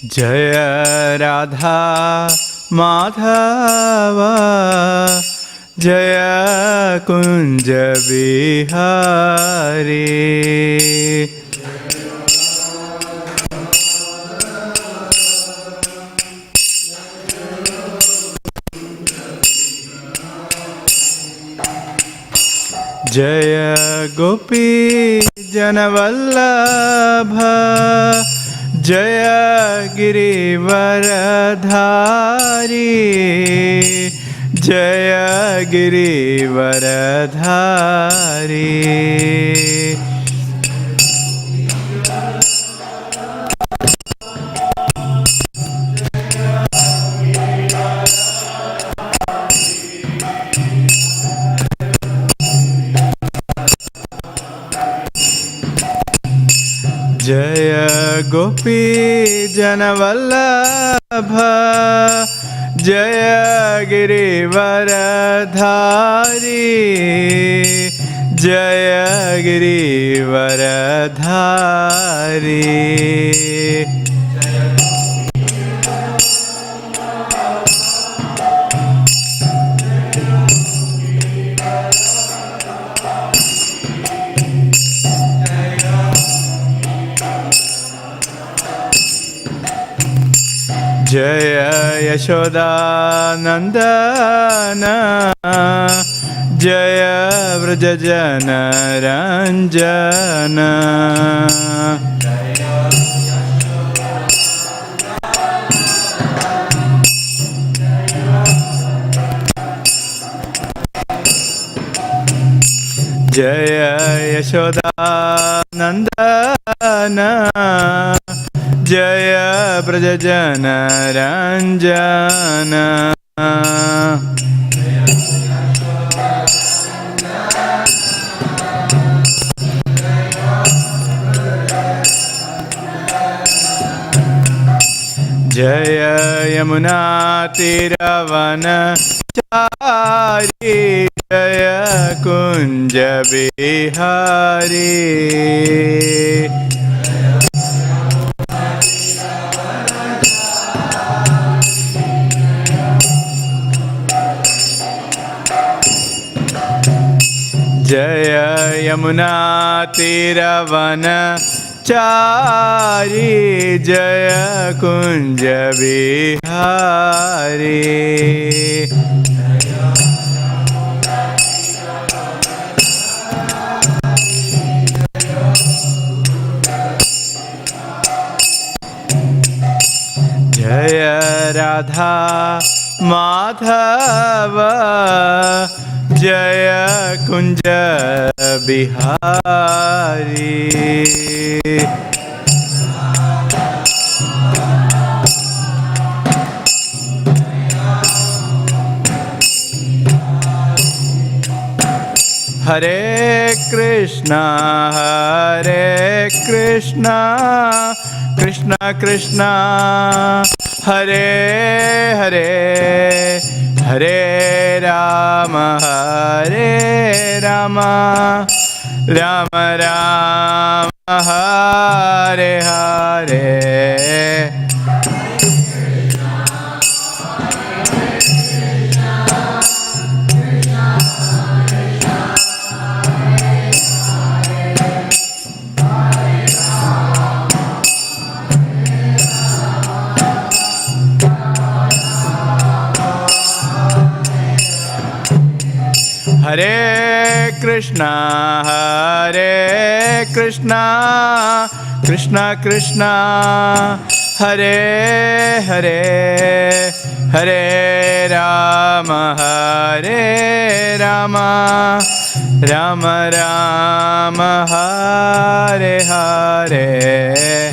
Jaya Radha Madhava Jaya Kunja Bihari. Jaya Gopi Janavallabha Jaya Girivaradhari Jaya Girivaradhari. Jaya Gopi Janavallabha Jaya Girivaradhari Jaya Girivaradhari. Jaya Yashoda Nandana Jaya Vrajajana Ranjana. Jaya Yashoda Nandana Jaya Prajajana Ranjana. Jaya Yamuna Tiravana Chari Jaya Kunja Bihari. Jaya Yamuna Tiravana Chari Jaya Kunja Bihari. Jaya Radha Madhava Jaya Kunja Bihari. Hare Krishna Krishna Krishna Hare Hare Hare Rama Rama Rama Hare Hare. Hare Krishna Krishna Krishna Hare Hare Hare Rama Rama Rama Hare Hare.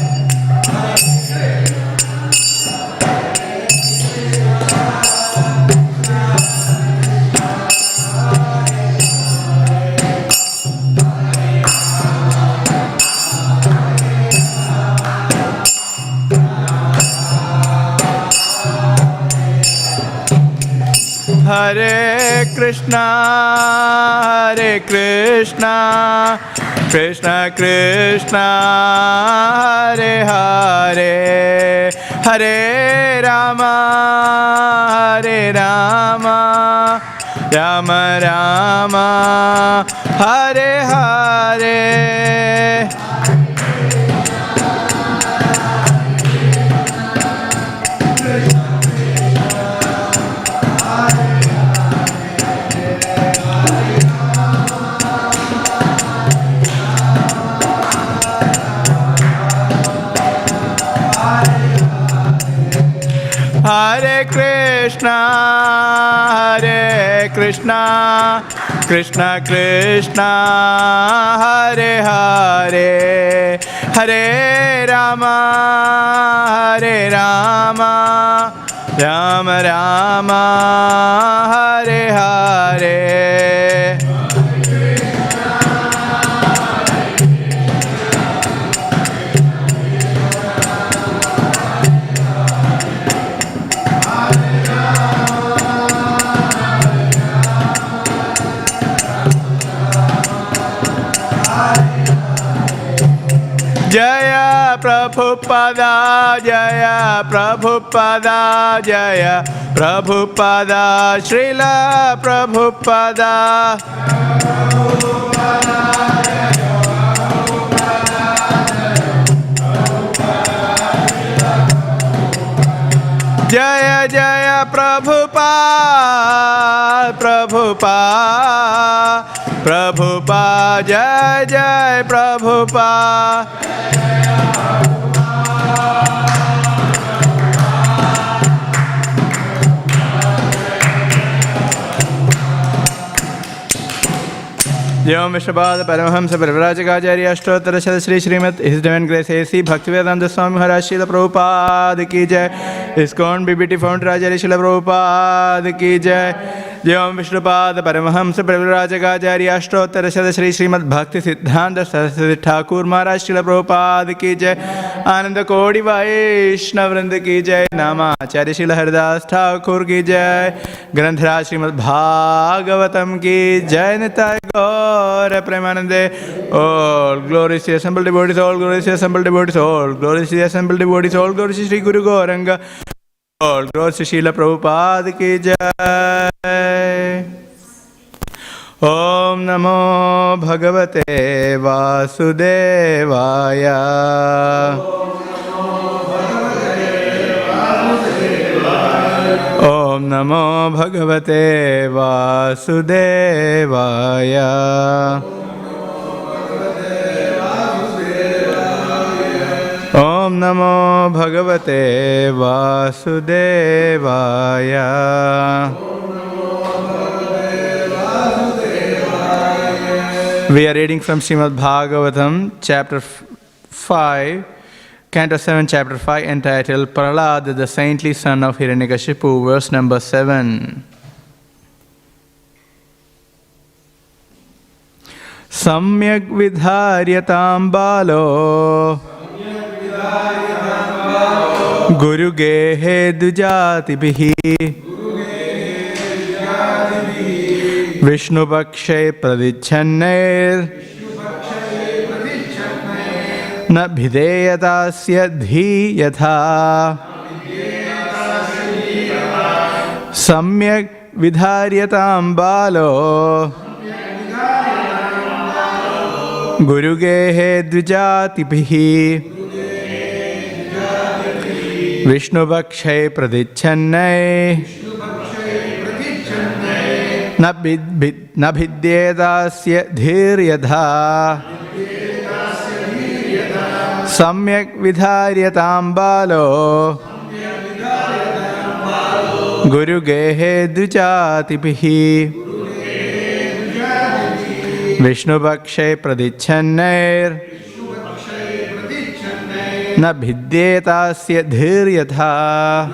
Hare Krishna Krishna Krishna Hare Hare Hare Rama Hare Rama Rama Rama Hare Hare Hare Krishna Krishna Krishna Hare Hare Hare Rama Rama Rama Hare Hare Jaya Prabhupada, Jaya Prabhupada, Jaya Prabhupada, Srila Prabhupada. Jaya Jaya Prabhupada, Prabhupada, Prabhupada, Jai Jai Prabhupada. Jai Vishwabhada Paramahamsa Parivrajakarya Ashtottara Shad Shri Śrīmad His Divine Grace A.C. Bhaktivedanta Swami Maharaj Srila Prabhupada Ki Jai ISKCON BBT Founder-Acharya Srila Prabhupada Ki Jai Jai Vishwabhada Paramahamsa Parivrajakarya Ashtottara Shad Shri Śrīmad Bhaktivedanta Saraswati Thakur Maharaj Srila Prabhupada Ki Jai Ananda Kodi Vaishnava Vrinda Ki Jai Namacharya Srila Haridas Thakur Ki Jai Grantharaj Śrīmad Bhāgavatam Ki Jai Nitai Gaur Premanande. All glories to the assembled devotees, all glories to the assembled devotees, all glories to the assembled devotees, all glories to Sri Guru Gauranga, all glories to Srila Prabhupada Ki Jai. Om Namo Bhagavate Vasudevaya. Om Namo Bhagavate Vasudevaya. Om Namo Bhagavate Vasudevaya. We are reading from Śrīmad Bhāgavatam, chapter 5, Canto 7, chapter 5, entitled Prahlāda, the saintly son of Hiranyakashipu, verse number 7. Samyak vidharyatam balo Guru gehe dujatibihi Vishnu Bhakshe Pradichannair Na bhideyatasya dhi yatha Samyak vidharyatam balo Guru gehe dvijatibihi Vishnu Bhakshe Pradichannair Na bhideyatasya dhir yatha Samyak vidharyatam balo Guru gehe dvijatibihi Vishnu Bhakshe Pradichannair Na bhidyetasya dhir yatha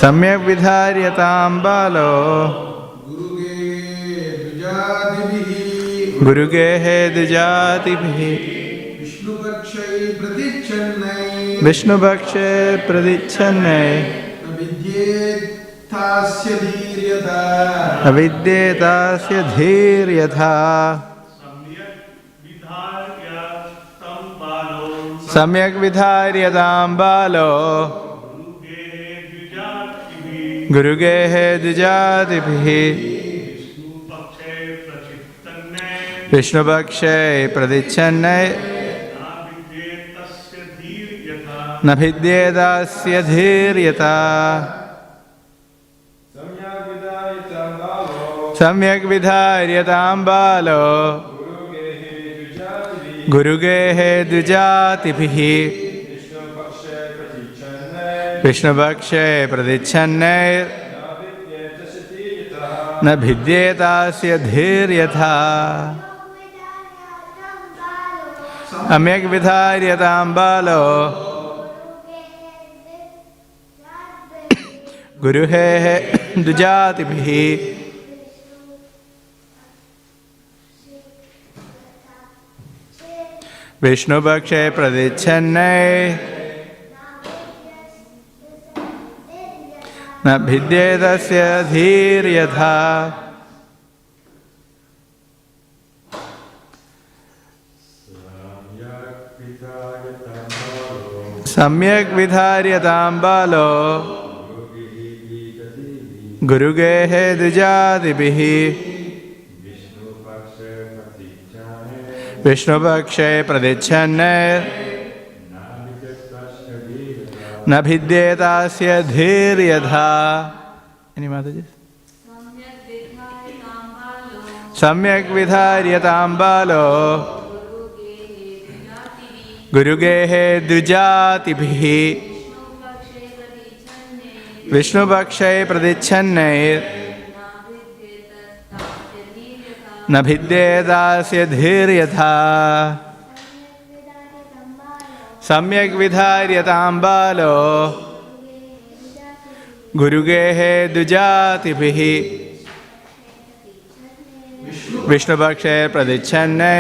Samyak vidharyatam balo Guru gehe dujatibihi Vishnu Bhakshe Pradichannair अविद्येतास्य धीर्यथा सम्यक् विधार्यतां बालो गुरुगेः द्विजातिभिः विष्णुपक्षे प्रदिच्छन्ने न भिद्येतस्य धीर्यता सम्यक् विधार्यतां बालो गुरुगेः द्विजातिभिः विष्णुपक्षे प्रदिच्छन्ने न भिद्येतस्य धीर्यथा सम्यक् विधार्यतां बालो गुरुगेः द्विजातिभिः विष्णुपक्षे प्रदिच्छन्ने न भिद्येतस्य धीर्यथा सम्यक् विधार्यतां बालो गुरुगेः द्विजातिभिः विष्णुपक्षे प्रदिच्छन्ने न भिद्येतस्य धीर्यथा सम्यक् विधार्यतां बालो गुरुगेः द्विजातिभिः विष्णुपक्षे प्रदिच्छन्ने न भिद्येतस्य धीर्यथा सम्यक् विधार्यतां बालो गुरुगेः द्विजातिभिः विष्णुपक्षे प्रदिच्छन्ने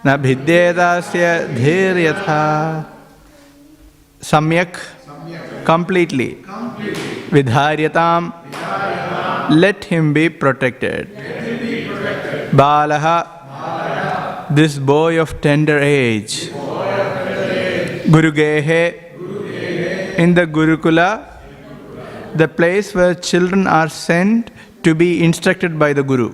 न भिद्येतस्य धीर्यथा सम्यक् completely vidharyatam let him be protected balaha this boy of tender age gurugehe in the gurukula the place where children are sent to be instructed by the guru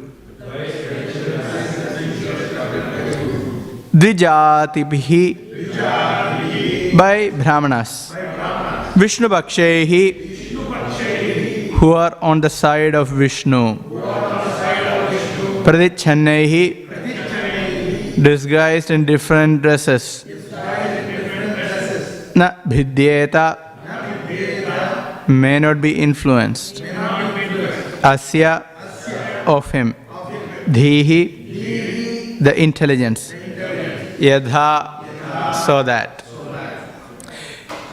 dvijatibhi by brahmanas Vishnupakshehi who are on the side of Vishnu Pradichannehi disguised in different dresses Na bhidyeta may not be influenced Asya of him Dhihi the intelligence Yadha so that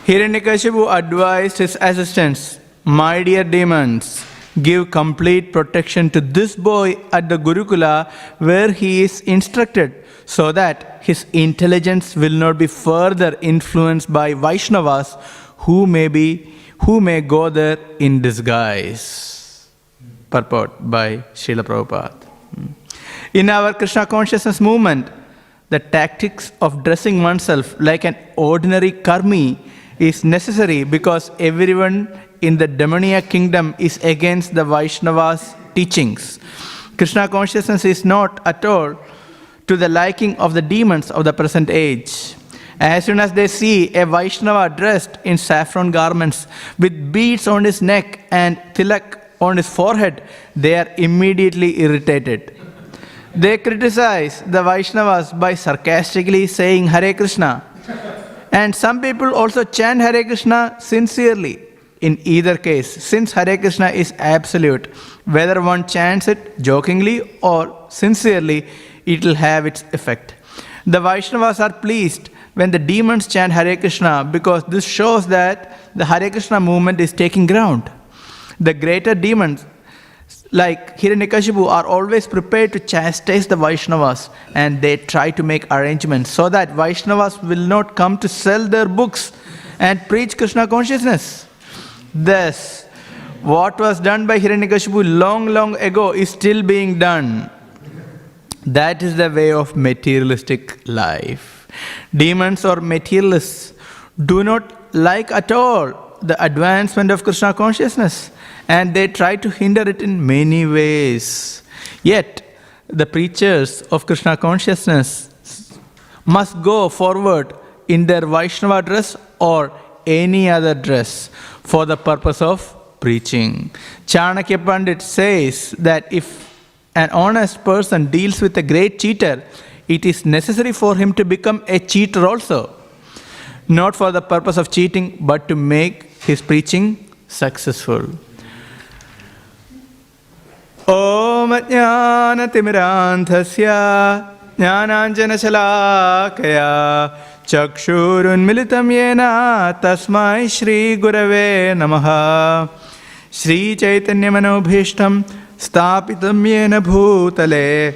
Hiranyakashipu advised his assistants, my dear demons, give complete protection to this boy at the Gurukula where he is instructed so that his intelligence will not be further influenced by Vaishnavas who may go there in disguise. Purport by Srila Prabhupada. In our Krishna consciousness movement, the tactics of dressing oneself like an ordinary karmi is necessary because everyone in the demoniac kingdom is against the Vaishnava's teachings. Krishna consciousness is not at all to the liking of the demons of the present age. As soon as they see a Vaishnava dressed in saffron garments with beads on his neck and tilak on his forehead, they are immediately irritated. They criticize the Vaishnavas by sarcastically saying Hare Krishna. And some people also chant Hare Krishna sincerely. In either case, since Hare Krishna is absolute, whether one chants it jokingly or sincerely, it will have its effect. The Vaishnavas are pleased when the demons chant Hare Krishna because this shows that the Hare Krishna movement is taking ground. The greater demons like Hiranyakashipu are always prepared to chastise the Vaishnavas and they try to make arrangements so that Vaishnavas will not come to sell their books and preach Krishna consciousness. Thus, what was done by Hiranyakashipu long ago is still being done. That is the way of materialistic life. Demons or materialists do not like at all the advancement of Krishna consciousness, and they try to hinder it in many ways. Yet, the preachers of Krishna consciousness must go forward in their Vaishnava dress or any other dress for the purpose of preaching. Chanakya Pandit says that if an honest person deals with a great cheater, it is necessary for him to become a cheater also. Not for the purpose of cheating, but to make his preaching successful. Om Jnana Timiranthasya Jnananjana Shalakaya Chakshurunmilitam Yena Tasmai Shri Gurave Namaha. Shri Chaitanya Manobhishtam Stapitam Yena Bhutale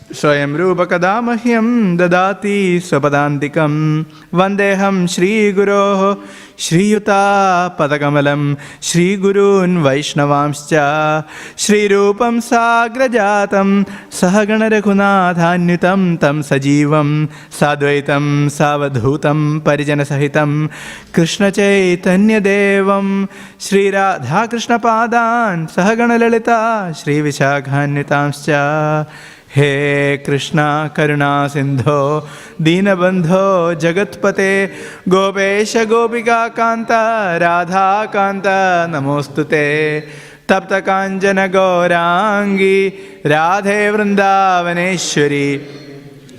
Swayam Rupa Kadamahyam Dadati Swapadantikam Vandeham Shri Guroho Shri Yuta Padakamalam Shri Gurun Vaishnavamscha Shri Rupam Sagrajatam Sahagana Raghunathanyutam Tam Sajivam Sadvaitam Savadhutam Parijana Sahitam Krishna Chaitanya Devam Shri Radha Krishna Padan Sahagana Lalita Shri Vishakhanyutamscha. He Krishna Karuna Sindho Dinabandho Jagatpate Gopesha Gopika Kanta Radha Kanta Namostute Tapta Kanjana Gaurangi Radhe Vrindavaneshwari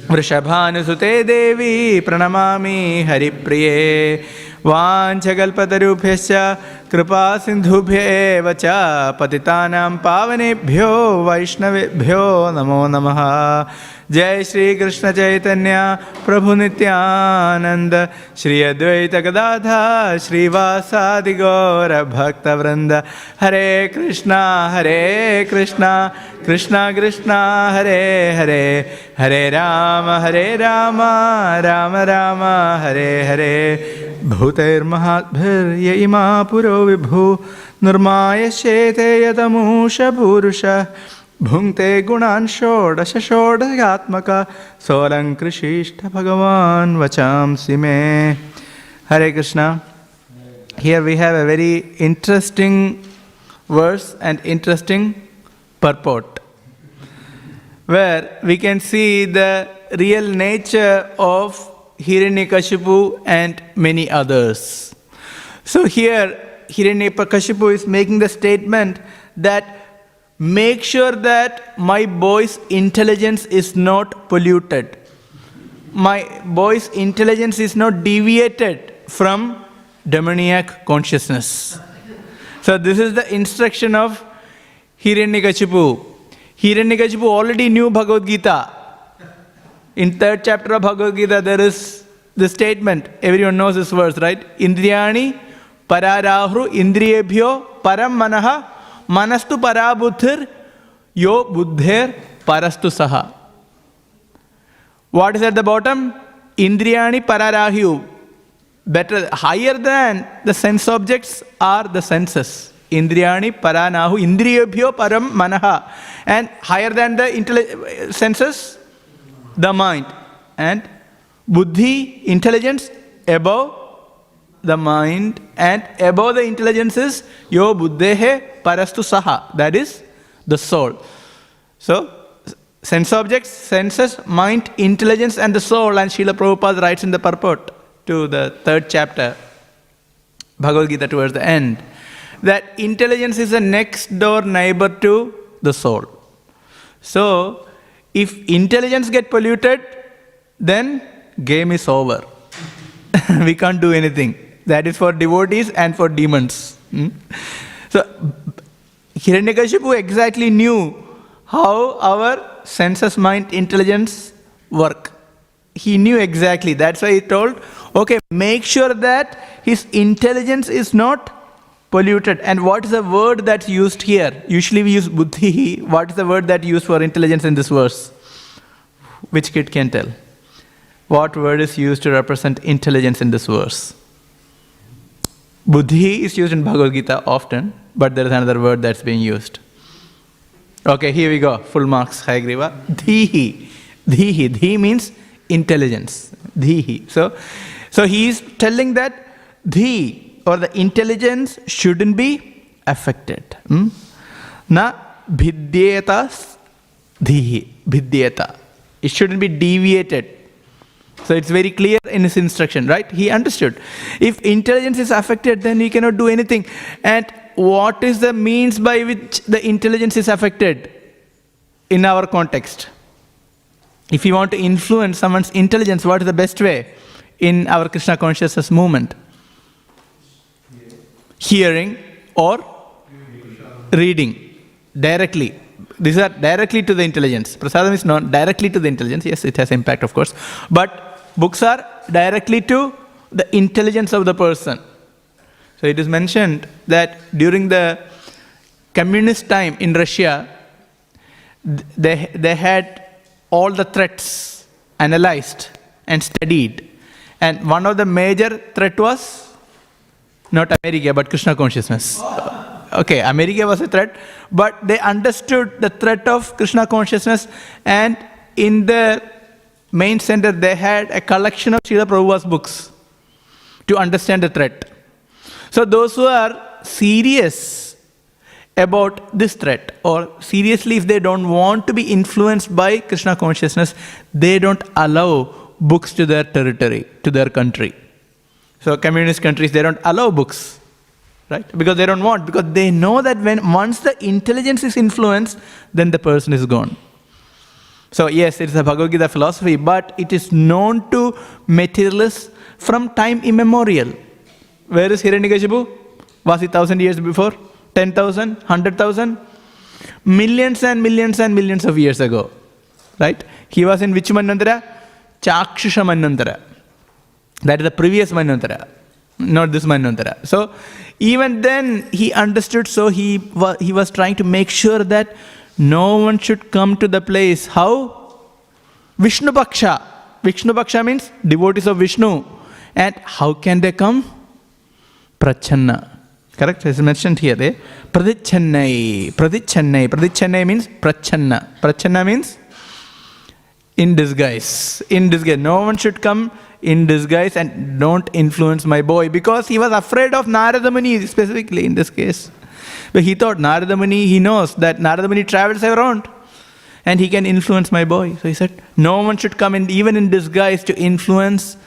Vrishabhanusute Devi Pranamami Haripriye Vanchakalpatarubhyascha Kripa Sindhubhya Vacha Patitanam Pavanebhyo Vaishnavebhyo Namo Namaha. Jai Shri Krishna Chaitanya Prabhu Nityananda Shri Advaita Gadadha Shri Vasadi Gaura Bhakta Vrinda. Hare Krishna Krishna Krishna Hare Hare Hare Rama Rama Rama Hare Hare. Bhutair Mahatbhir Yaima Puro Vibhu Nurmaya Shete Yatamusha Purusha Bhungte Gunan Shodasha Shodayatmaka Solankrishishta Bhagavan Vacham Sime. Hare Krishna. Here we have a very interesting verse and interesting purport, where we can see the real nature of Hiranyakashipu and many others. So here Hiranyakashipu is making the statement that make sure that my boy's intelligence is not polluted. My boy's intelligence is not deviated from demoniac consciousness. So this is the instruction of Hiranyakashipu. Hiranyakashipu already knew Bhagavad Gita. In 3rd chapter of Bhagavad Gita, there is the statement. Everyone knows this verse, right? Indriyani pararahru indriyebhyo param manaha manastu parabuddhir yo buddhir parastu saha. What is at the bottom? Indriyani pararahyu. Better, higher than the sense objects are the senses. Indriyani paranahu indriyebhyo param manaha. And higher than the senses, the mind. And buddhi, intelligence, above the mind, and above the intelligence is yo buddhehe parastu saha, that is the soul. So sense objects, senses, mind, intelligence, and the soul. And Srila Prabhupada writes in the purport to the 3rd chapter Bhagavad Gita towards the end that intelligence is a next door neighbor to the soul. So if intelligence get polluted, then game is over. We can't do anything. That is for devotees and for demons. So Hiranyakashipu exactly knew how our senses, mind, intelligence work. He knew exactly. That's why he told, okay, make sure that his intelligence is not polluted. And what is the word that's used here? Usually we use buddhi. What is the word that used for intelligence in this verse? Which kid can tell? What word is used to represent intelligence in this verse? Buddhi is used in Bhagavad Gita often, but there is another word that's being used. Okay, here we go. Full marks. Hayagriva. Dhihi. Dhihi. Dhi means intelligence. Dhihi. So he is telling that dhi, or the intelligence, shouldn't be affected. Na bhidyeta dhihi. Bhidyeta. It shouldn't be deviated. So it's very clear in his instruction, right? He understood. If intelligence is affected, then he cannot do anything. And what is the means by which the intelligence is affected in our context? If you want to influence someone's intelligence, what is the best way in our Krishna consciousness movement? Hearing or reading directly. These are directly to the intelligence. Prasadam is not directly to the intelligence. Yes, it has impact, of course. But books are directly to the intelligence of the person. So it is mentioned that during the communist time in Russia, they had all the threats analyzed and studied. And one of the major threat was not America, but Krishna consciousness. Okay, America was a threat, but they understood the threat of Krishna consciousness, and in the main center they had a collection of Srila Prabhupada's books to understand the threat. So those who are serious about this threat, or seriously if they don't want to be influenced by Krishna consciousness, they don't allow books to their territory, to their country. So communist countries, they don't allow books. Right? Because they don't want, because they know that once the intelligence is influenced, then the person is gone. So yes, it is a Bhagavad Gita philosophy, but it is known to materialists from time immemorial. Where is Hiranyakashipu? Was it 1,000 years before? 10,000? 100,000? Millions and millions and millions of years ago. Right? He was in which Manvantara? Chakshusha Manvantara. That is the previous Manvantara. Not this Manvantara. So even then he understood, so he was trying to make sure that no one should come to the place. How? Vishnu Paksha. Vishnu Paksha means devotees of Vishnu. And how can they come? Prachanna. Correct? As mentioned here. Pradicchannai. Pradicchannai. Pradicchannai means prachanna. Prachanna means in disguise. In disguise. No one should come in disguise and don't influence my boy, because he was afraid of Narada Muni specifically in this case. But he thought Narada Muni, he knows that Narada Muni travels around and he can influence my boy. So he said, no one should come in, even in disguise, to influence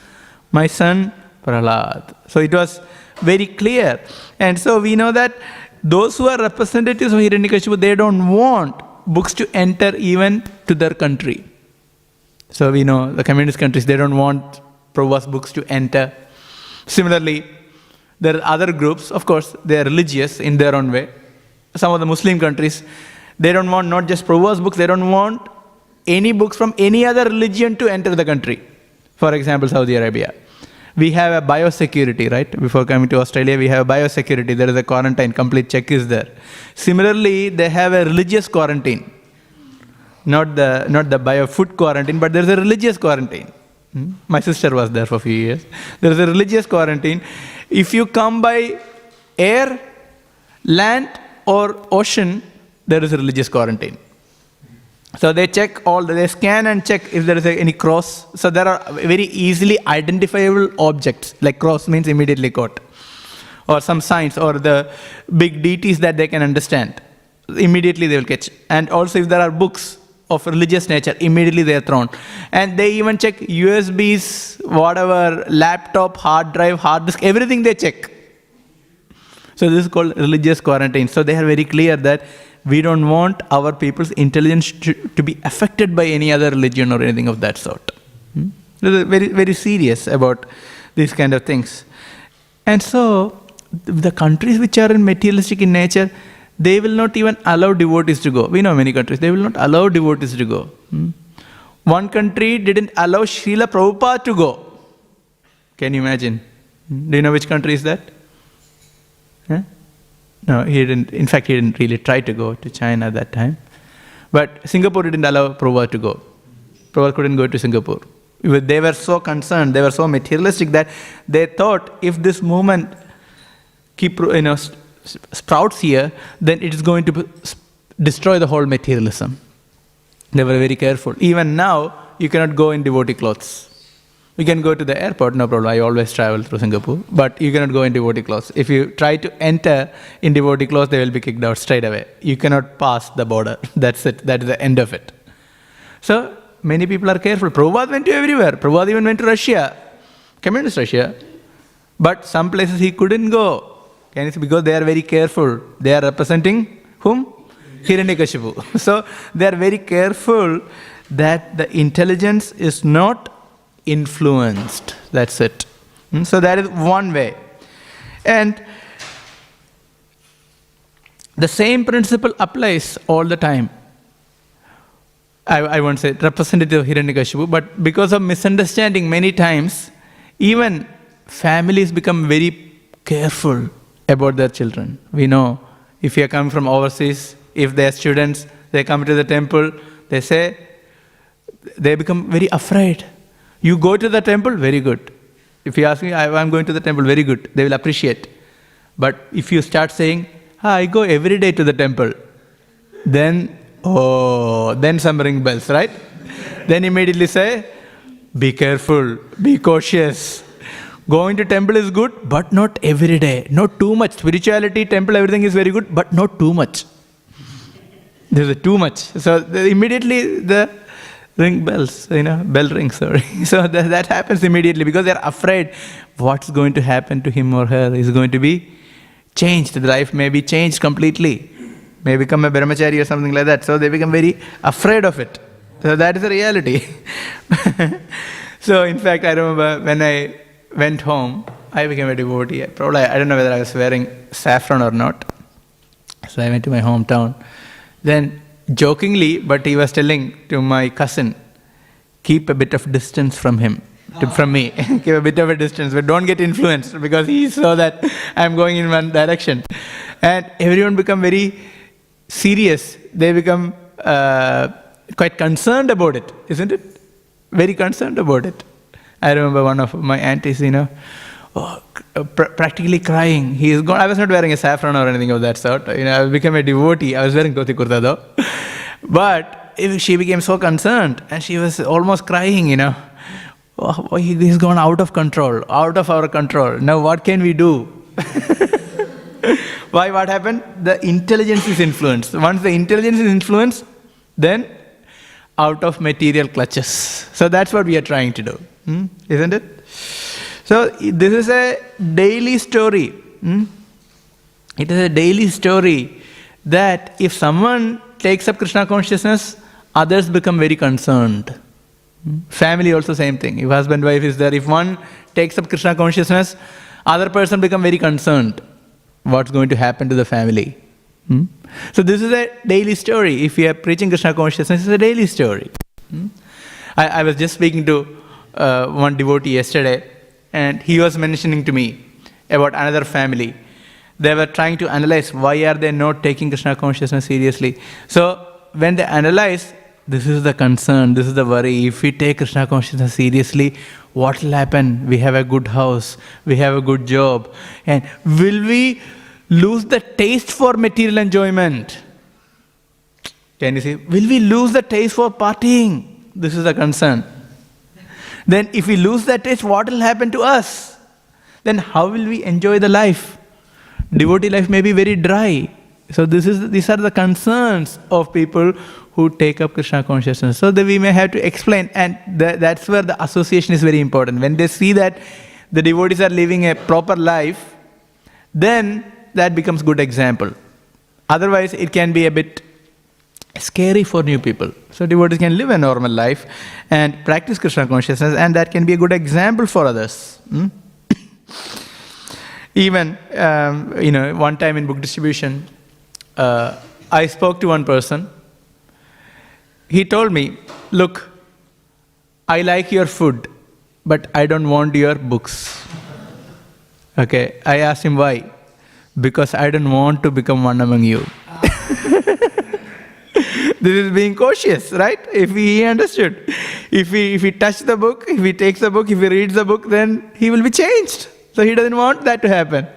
my son Prahlad. So it was very clear. And so we know that those who are representatives of Hiranyakashipu, they don't want books to enter even to their country. So we know the communist countries, they don't want Prabhupada's books to enter. Similarly, there are other groups, of course, they are religious in their own way. Some of the Muslim countries, they don't want not just Prabhupada's books, they don't want any books from any other religion to enter the country. For example, Saudi Arabia. We have a biosecurity, right? Before coming to Australia, we have a biosecurity. There is a quarantine, complete check is there. Similarly, they have a religious quarantine. Not the bio-food quarantine, but there is a religious quarantine. My sister was there for a few years. There is a religious quarantine. If you come by air, land, or ocean, there is a religious quarantine. So they check they scan and check if there is any cross. So there are very easily identifiable objects, like cross means immediately caught. Or some signs, or the big deities that they can understand. Immediately they will catch. And also if there are books of religious nature, immediately they are thrown. And they even check USBs, whatever, laptop, hard drive, hard disk, everything they check. So this is called religious quarantine. So they are very clear that we don't want our people's intelligence to be affected by any other religion or anything of that sort. They're very, very serious about these kind of things. And so the countries which are materialistic in nature, they will not even allow devotees to go. We know many countries, they will not allow devotees to go. One country didn't allow Srila Prabhupada to go. Can you imagine? Do you know which country is that? Huh? No, he didn't. In fact, he didn't really try to go to China at that time. But Singapore didn't allow Prabhupada to go. Prabhupada couldn't go to Singapore. They were so concerned, they were so materialistic that they thought if this movement keep, sprouts here, then it is going to destroy the whole materialism. They were very careful. Even now, you cannot go in devotee clothes. You can go to the airport, no problem. I always travel through Singapore. But you cannot go in devotee clothes. If you try to enter in devotee clothes, they will be kicked out straight away. You cannot pass the border. That's it. That is the end of it. So, many people are careful. Prabhupada went to everywhere. Prabhupada even went to Russia, communist Russia. But some places he couldn't go. Can you see? Because they are very careful. They are representing whom? Hiranyakashipu. So, they are very careful that the intelligence is not influenced. That's it. So that is one way. And the same principle applies all the time. I won't say representative of Hiranyakashipu, but because of misunderstanding many times, even families become very careful about their children. We know if you are coming from overseas, if they are students, they come to the temple, they say, they become very afraid. You go to the temple, very good. If you ask me, I'm going to the temple, very good. They will appreciate. But if you start saying, I go every day to the temple, then some ring bells, right? Then immediately say, be careful, be cautious. Going to temple is good, but not every day. Not too much. Spirituality, temple, everything is very good, but not too much. There's too much. So immediately the bell rings, sorry. So that happens immediately because they're afraid what's going to happen to him or her is going to be changed. The life may be changed completely. May become a brahmachari or something like that. So they become very afraid of it. So that is the reality. So in fact, I remember when I went home, I became a devotee. Probably, I don't know whether I was wearing saffron or not. So I went to my hometown. Then jokingly, but he was telling to my cousin, keep a bit of distance from him, from me. Keep a bit of a distance, but don't get influenced because he saw that I'm going in one direction. And everyone become very serious. They become quite concerned about it, isn't it? Very concerned about it. I remember one of my aunties, practically crying. He is gone. I was not wearing a saffron or anything of that sort. I became a devotee. I was wearing dhoti kurta though. But she became so concerned and she was almost crying, he's gone out of control, out of our control. Now what can we do? Why? What happened? The intelligence is influenced. Once the intelligence is influenced, then out of material clutches. So that's what we are trying to do. Isn't it? So this is a daily story. It is a daily story that if someone takes up Krishna consciousness, others become very concerned. Family also same thing. If husband, wife is there, if one takes up Krishna consciousness, other person become very concerned. What's going to happen to the family? So this is a daily story. If we are preaching Krishna consciousness, it's a daily story. I was just speaking to one devotee yesterday, and he was mentioning to me about another family. They were trying to analyze why are they not taking Krishna consciousness seriously. So when they analyze, this is the concern, this is the worry. If we take Krishna consciousness seriously, what will happen? We have a good house, we have a good job, and will we lose the taste for material enjoyment? Can you see? Will we lose the taste for partying? This is the concern. Then if we lose that taste, what will happen to us? Then how will we enjoy the life? Devotee life may be very dry. So these are the concerns of people who take up Krishna consciousness. So that we may have to explain, and that's where the association is very important. When they see that the devotees are living a proper life, then that becomes good example. Otherwise, it can be a bit scary for new people. So devotees can live a normal life and practice Krishna consciousness, and that can be a good example for others. Even, one time in book distribution, I spoke to one person. He told me, look, I like your food, but I don't want your books. Okay, I asked him why. Because I don't want to become one among you. This is being cautious, right? If he understood. If he touches the book, if he takes the book, if he reads the book, then he will be changed. So he doesn't want that to happen.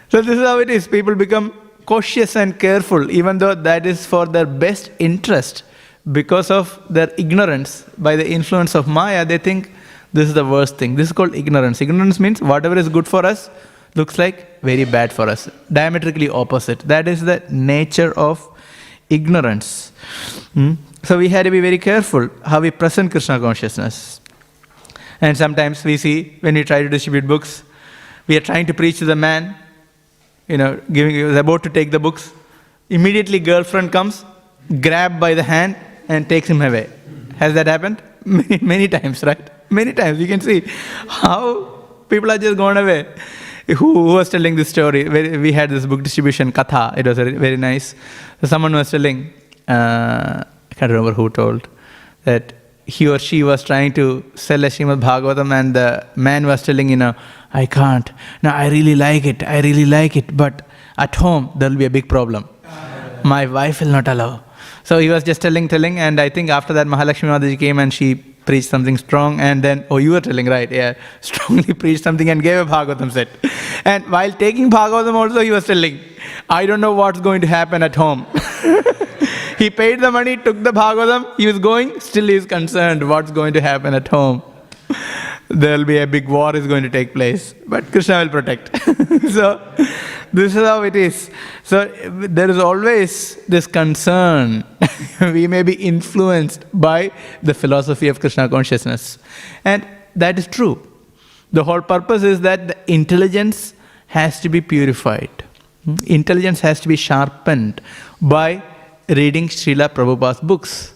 So this is how it is. People become cautious and careful, even though that is for their best interest. Because of their ignorance, by the influence of Maya, they think this is the worst thing. This is called ignorance. Ignorance means whatever is good for us looks like very bad for us. Diametrically opposite. That is the nature of ignorance. So we have to be very careful how we present Krishna consciousness. And sometimes we see, when we try to distribute books, we are trying to preach to the man, he was about to take the books. Immediately girlfriend comes, grab by the hand and takes him away. Has that happened? Many times, right? Many times. You can see how people are just gone away. Who was telling this story? We had this book distribution, Katha. It was very nice. So someone was telling, I can't remember who told, that he or she was trying to sell a Śrīmad Bhāgavatam, and the man was telling, I can't. No, I really like it, but at home there will be a big problem. My wife will not allow. So he was just telling, and I think after that Mahalakshmi Mataji came and she preached something strong, and then, you were telling, right, yeah, strongly preached something and gave a Bhagavatam set. And while taking Bhagavatam also, he was telling, I don't know what's going to happen at home. He paid the money, took the Bhagavatam, he was going, still he is concerned what's going to happen at home. There will be a big war is going to take place, but Krishna will protect. So, this is how it is. So, there is always this concern. We may be influenced by the philosophy of Krishna consciousness. And that is true. The whole purpose is that the intelligence has to be purified. Intelligence has to be sharpened by reading Srila Prabhupada's books.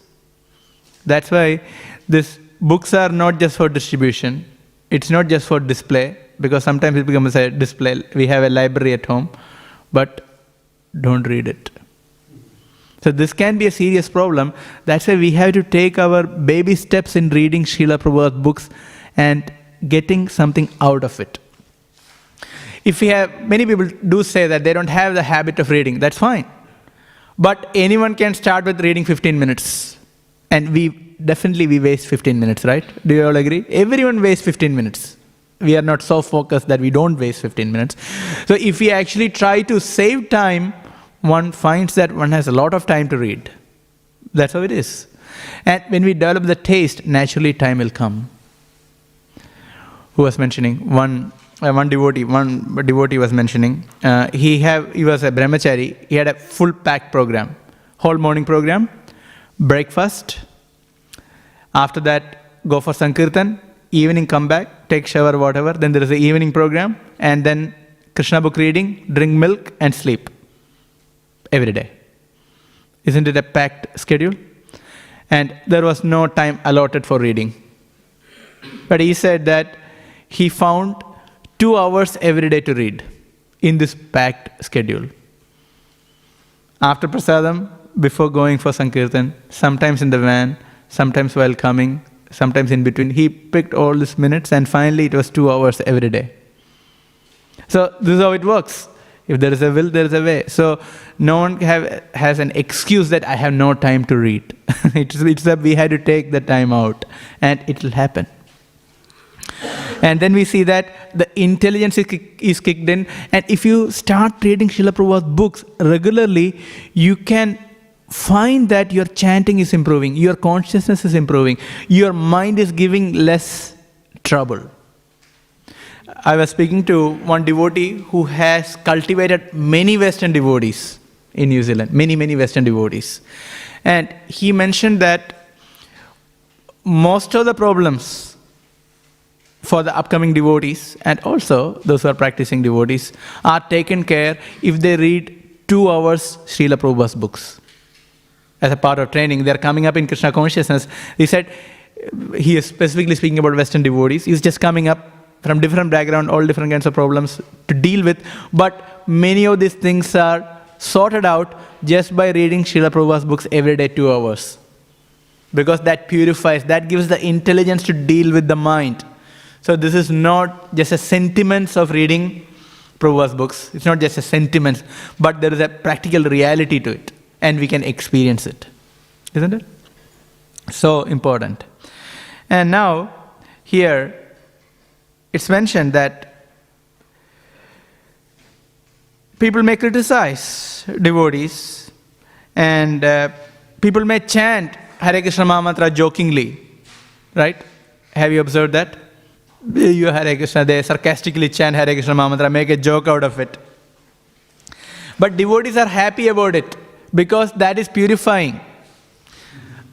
That's why these books are not just for distribution. It's not just for display, because sometimes it becomes a display. We have a library at home, but don't read it. So this can be a serious problem. That's why we have to take our baby steps in reading Srila Prabhupada's books and getting something out of it. Many people do say that they don't have the habit of reading. That's fine. But anyone can start with reading 15 minutes. And we waste 15 minutes, right? Do you all agree? Everyone wastes 15 minutes. We are not so focused that we don't waste 15 minutes. So if we actually try to save time, one finds that one has a lot of time to read. That's how it is. And when we develop the taste, naturally time will come. Who was mentioning? One devotee was mentioning, he was a brahmachari. He had a full packed program, whole morning program, breakfast, after that go for Sankirtan, evening come back, take shower, whatever, then there is an evening program, and then Krishna book reading, drink milk and sleep every day. Isn't it a packed schedule? And there was no time allotted for reading. But he said that he found 2 hours every day to read in this packed schedule. After prasadam, before going for Sankirtan, sometimes in the van, sometimes while coming, sometimes in between, he picked all these minutes, and finally it was 2 hours every day. So this is how it works. If there is a will, there is a way. So no one has an excuse that I have no time to read. It's that we had to take the time out, and it will happen. And then we see that the intelligence is kicked in. And if you start reading Srila Prabhupada's books regularly, you can find that your chanting is improving, your consciousness is improving, your mind is giving less trouble. I was speaking to one devotee who has cultivated many Western devotees in New Zealand, many Western devotees. And he mentioned that most of the problems for the upcoming devotees, and also those who are practicing devotees, are taken care if they read 2 hours Srila Prabhupada's books. As a part of training, they are coming up in Krishna consciousness. He said, he is specifically speaking about Western devotees. He's just coming up from different background, all different kinds of problems to deal with. But many of these things are sorted out just by reading Srila Prabhupada's books every day 2 hours. Because that purifies, that gives the intelligence to deal with the mind. So this is not just a sentiments of reading Prabhupada's books. It's not just a sentiments, but there is a practical reality to it, and we can experience it. Isn't it? So important. And now, here, it's mentioned that people may criticize devotees, and people may chant Hare Krishna Mahamantra jokingly, right? Have you observed that? You Hare Krishna, they sarcastically chant Hare Krishna Mahamantra, make a joke out of it. But devotees are happy about it because that is purifying.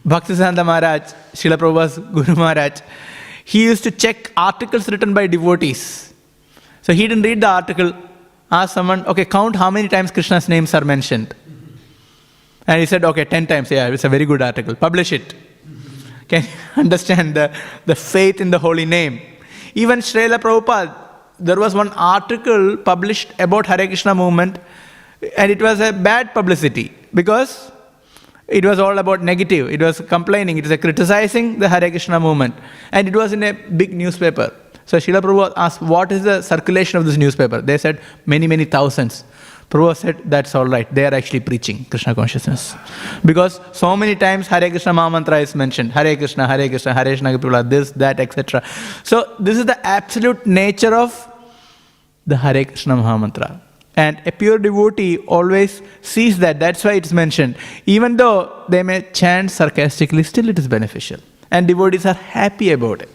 Bhaktivedanta Maharaj, Srila Prabhupada's Guru Maharaj, he used to check articles written by devotees. So he didn't read the article, asked someone, okay, count how many times Krishna's names are mentioned. And he said, okay, 10 times. Yeah, it's a very good article. Publish it. Can you understand the faith in the holy name? Even Srila Prabhupada, there was one article published about Hare Krishna movement, and it was a bad publicity because it was all about negative. It was complaining. It was criticizing the Hare Krishna movement. And it was in a big newspaper. So Srila Prabhupada asked, what is the circulation of this newspaper? They said, many, many thousands. Prabhupada said, that's all right. They are actually preaching Krishna consciousness. Because so many times Hare Krishna Mahamantra is mentioned. Hare Krishna, Hare Krishna, Hare Krishna, this, that, etc. So this is the absolute nature of the Hare Krishna Mahamantra. And a pure devotee always sees that. That's why it's mentioned. Even though they may chant sarcastically, still it is beneficial. And devotees are happy about it.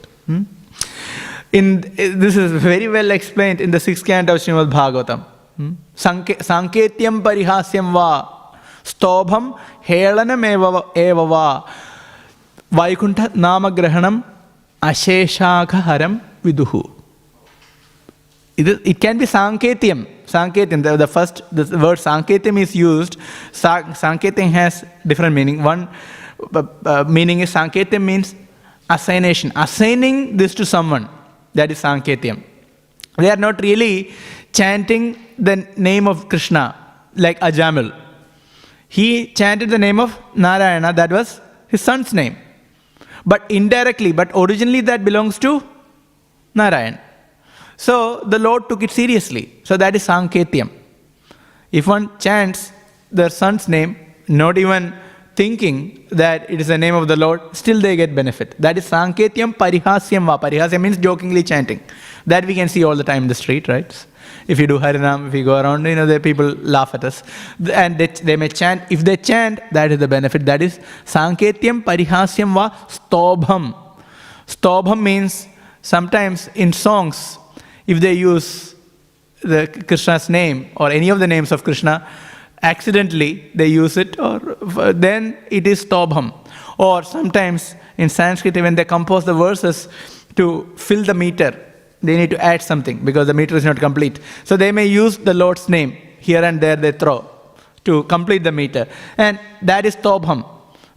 This is very well explained in the 6th canto of Śrīmad Bhāgavatam. Sanketyam parihasyam va stobham helanam eva va Vaikuntha namagrahanam asheshakha haram viduhu. It can be Sanketyam. Sanketyam, the word Sanketyam is used. Sanketyam has different meaning. One meaning is Sanketyam means assignation. Assigning this to someone. That is Sanketyam. They are not really chanting the name of Krishna like Ajamil. He chanted the name of Narayana. That was his son's name. But indirectly, but originally that belongs to Narayan. So the Lord took it seriously. So that is Sanketyam. If one chants their son's name, not even thinking that it is the name of the Lord, still they get benefit. That is Sanketyam parihasyam va. Parihasyam means jokingly chanting. That we can see all the time in the street, right? If you do Harinam, if you go around, the people laugh at us. And they may chant. If they chant, that is the benefit. That is Sanketyam parihasyam va stobham. Stobham means sometimes in songs, if they use the Krishna's name or any of the names of Krishna, accidentally they use it, or then it is stobham. Or sometimes in Sanskrit, when they compose the verses to fill the meter, they need to add something because the meter is not complete. So they may use the Lord's name here and there they throw to complete the meter. And that is stobham.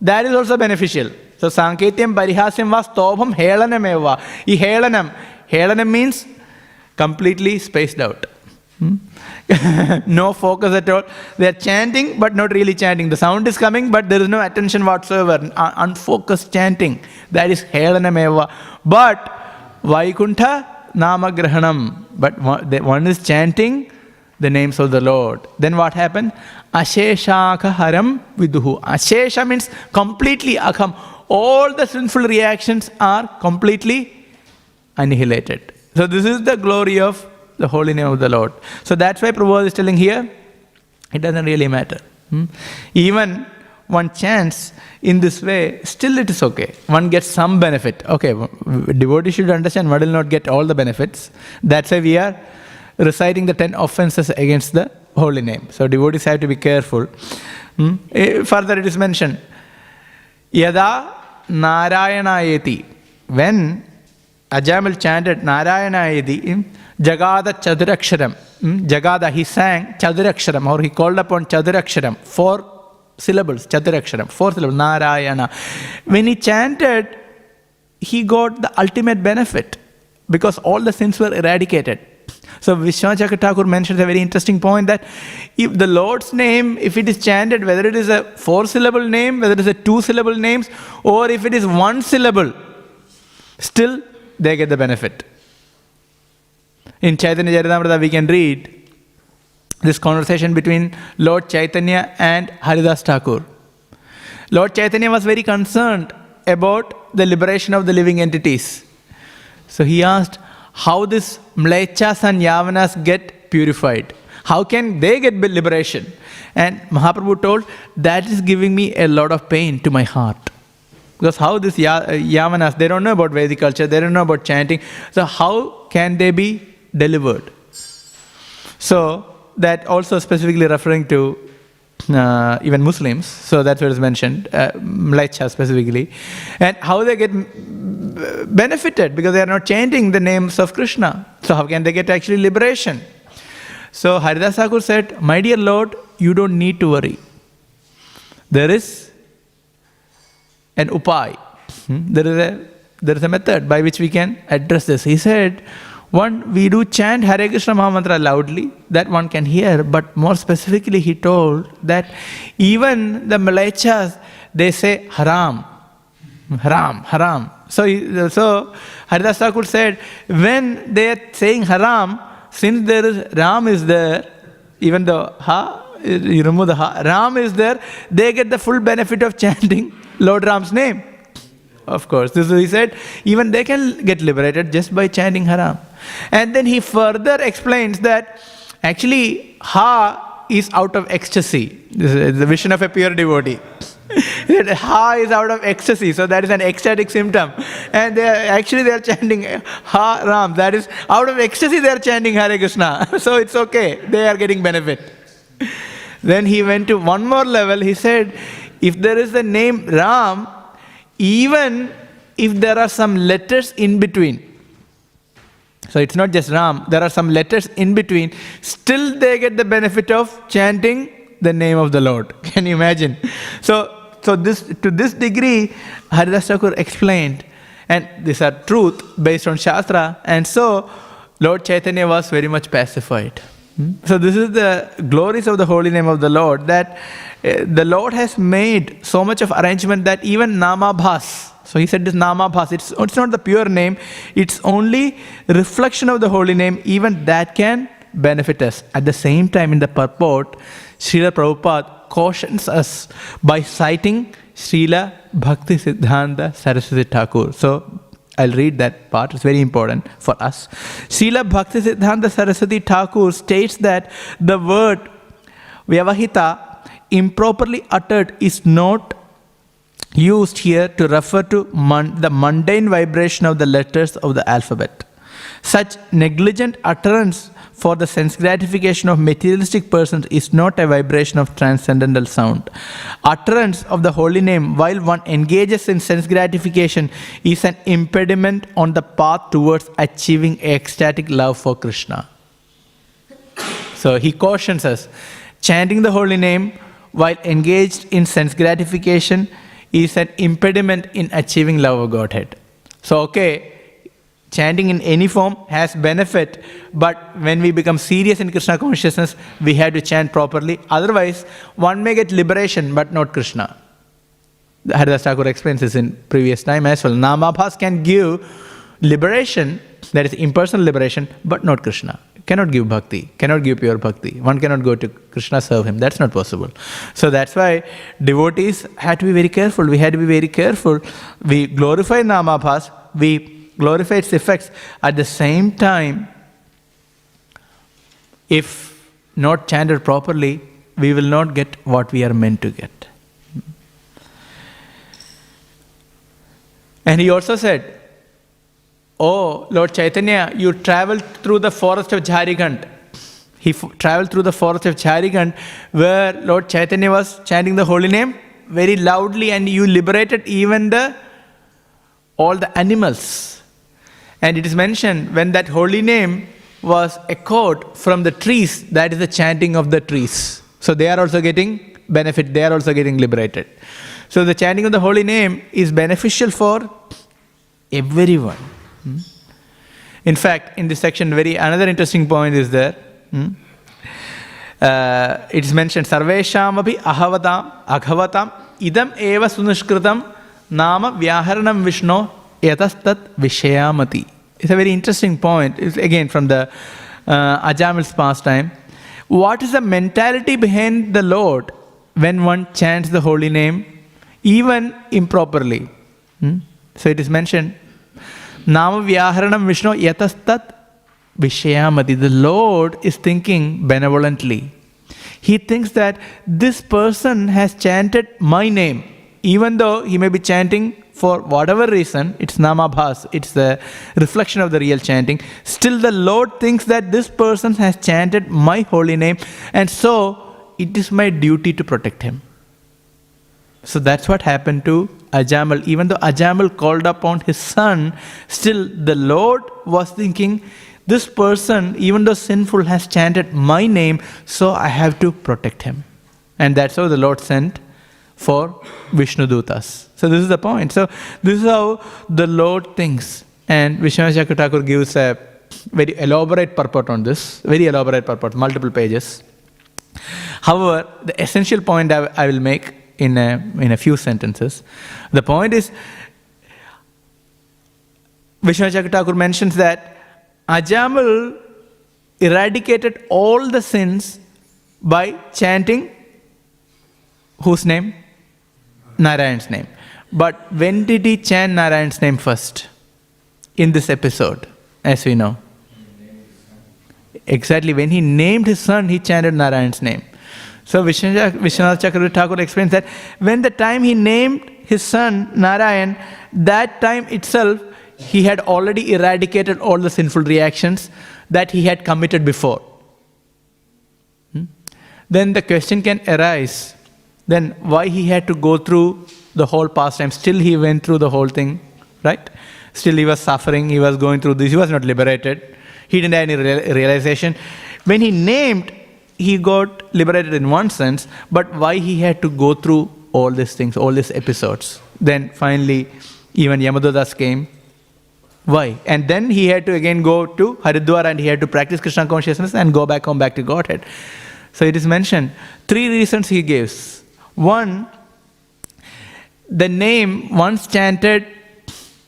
That is also beneficial. So Sanketyam parihasyam va stobham helanam eva. Helanam means completely spaced out. No focus at all. They are chanting but not really chanting. The sound is coming but there is no attention whatsoever. Unfocused chanting. That is helanam eva. But Vaikuntha namagrahanam. But one is chanting the names of the Lord. Then what happened? Asheshakha haram viduhu. Ashesha means completely akham. All the sinful reactions are completely annihilated. So this is the glory of the holy name of the Lord. So that's why Prabhupada is telling here, it doesn't really matter. Even one chants in this way, still it is okay. One gets some benefit. Okay, devotee should understand one will not get all the benefits. That's why we are reciting the 10 offenses against the holy name. So devotees have to be careful. Further it is mentioned, Yada Narayanayeti. When Ajamil chanted Narayanayeti, Jagada Chaduraksharam. Jagada, he sang Chaduraksharam, or he called upon Chaduraksharam. 4 syllables, Chaduraksharam, 4 syllables, Narayana. When he chanted, he got the ultimate benefit because all the sins were eradicated. So Vishwanath Thakur mentions a very interesting point that if the Lord's name, if it is chanted, whether it is a 4-syllable name, whether it is a 2-syllable names, or if it is 1 syllable, still they get the benefit. In Chaitanya Charitamrita we can read this conversation between Lord Chaitanya and Haridas Thakur. Lord Chaitanya was very concerned about the liberation of the living entities. So he asked how these mlechas and yavanas get purified. How can they get liberation? And Mahaprabhu told, that is giving me a lot of pain to my heart. Because how this Yavanas, they don't know about Vedic culture, they don't know about chanting. So how can they be delivered? So that also specifically referring to even Muslims. So that's what is mentioned, Mlaicha specifically. And how they get benefited because they are not chanting the names of Krishna. So how can they get actually liberation? So Haridas Thakur said, my dear Lord, you don't need to worry. There is an upai. There is a method by which we can address this. He said, one, we do chant Hare Krishna Mahamantra loudly, that one can hear, but more specifically he told that even the Mlaichas, they say haram, haram, haram. So Haridas Thakur said, when they are saying haram, since there is Ram is there, even though you remove the Ram is there, they get the full benefit of chanting Lord Ram's name. Of course, this is, he said, even they can get liberated just by chanting haram. And then he further explains that actually Ha is out of ecstasy. This is the vision of a pure devotee. Ha is out of ecstasy, so that is an ecstatic symptom. And they are chanting Ha Ram, that is out of ecstasy they are chanting Hare Krishna. So it's okay, they are getting benefit. Then he went to one more level, he said, if there is the name Ram, even if there are some letters in between, so it's not just Ram, there are some letters in between, still they get the benefit of chanting the name of the Lord. Can you imagine? So this, to this degree, Haridas Thakur explained, and these are truth based on Shastra, and so Lord Chaitanya was very much pacified. So this is the glories of the holy name of the Lord, that the Lord has made so much of arrangement that even Namabhas, so he said this Namabhas, it's not the pure name, it's only reflection of the holy name, even that can benefit us. At the same time, in the purport, Srila Prabhupada cautions us by citing Srila Bhaktisiddhanta Saraswati Thakur. So I'll read that part, it's very important for us. Srila Bhaktisiddhanta Saraswati Thakur states that the word Vyavahita, improperly uttered, is not used here to refer to the mundane vibration of the letters of the alphabet. Such negligent utterance for the sense gratification of materialistic persons is not a vibration of transcendental sound. Utterance of the holy name while one engages in sense gratification is an impediment on the path towards achieving ecstatic love for Krishna. So he cautions us, chanting the holy name while engaged in sense gratification is an impediment in achieving love of Godhead. So okay, chanting in any form has benefit, but when we become serious in Krishna consciousness, we have to chant properly. Otherwise, one may get liberation, but not Krishna. Haridas Thakur explains this in previous time as well. Namabhas can give liberation, that is impersonal liberation, but not Krishna. Cannot give bhakti, cannot give pure bhakti. One cannot go to Krishna, serve him. That's not possible. So that's why devotees had to be very careful. We had to be very careful. We glorify Namabhas, we glorify its effects. At the same time, if not chanted properly, we will not get what we are meant to get. And he also said, oh, Lord Chaitanya, you traveled through the forest of Jharikand. He traveled through the forest of Jharikand where Lord Chaitanya was chanting the holy name very loudly, and you liberated even all the animals. And it is mentioned when that holy name was echoed from the trees, that is the chanting of the trees. So they are also getting benefit, they are also getting liberated. So the chanting of the holy name is beneficial for everyone. In fact, in this section, another interesting point is there. It is mentioned, Sarveshamapi aghavatam idam eva sunushkritam nama vyaharanam vishno yatastat vishayamati. It's a very interesting point. It's again from the Ajamil's pastime. What is the mentality behind the Lord when one chants the holy name, even improperly? So it is mentioned, Nama Vyaharanam Vishnu Yatastat Vishayamati. The Lord is thinking benevolently. He thinks that this person has chanted my name. Even though he may be chanting for whatever reason, it's namabhas, it's the reflection of the real chanting. Still the Lord thinks that this person has chanted my holy name, and so it is my duty to protect him. So that's what happened to Ajamal. Even though Ajamal called upon his son, still the Lord was thinking, this person, even though sinful, has chanted my name, so I have to protect him. And that's how the Lord sent for Vishnudutas. So this is the point. So this is how the Lord thinks. And Vishwanath Chakravarti Thakur gives a very elaborate purport on this. Very elaborate purport, multiple pages. However, the essential point I will make in a few sentences. The point is, Vishwanath Chakravarti Thakur mentions that Ajamal eradicated all the sins by chanting whose name? Narayan's name. But when did he chant Narayan's name first? In this episode, as we know. Exactly, when he named his son, he chanted Narayan's name. So Vishwanath Chakravarti Thakur explains that when the time he named his son Narayan, that time itself, he had already eradicated all the sinful reactions that he had committed before. Then the question can arise, then why he had to go through the whole pastime? Still he went through the whole thing, right? Still he was suffering, he was going through this, he was not liberated. He didn't have any realization. When he named, he got liberated in one sense, but why he had to go through all these things, all these episodes? Then finally, even Yamadutas came. Why? And then he had to again go to Haridwar and he had to practice Krishna consciousness and go back home, back to Godhead. So it is mentioned, 3 reasons he gives. One, the name once chanted,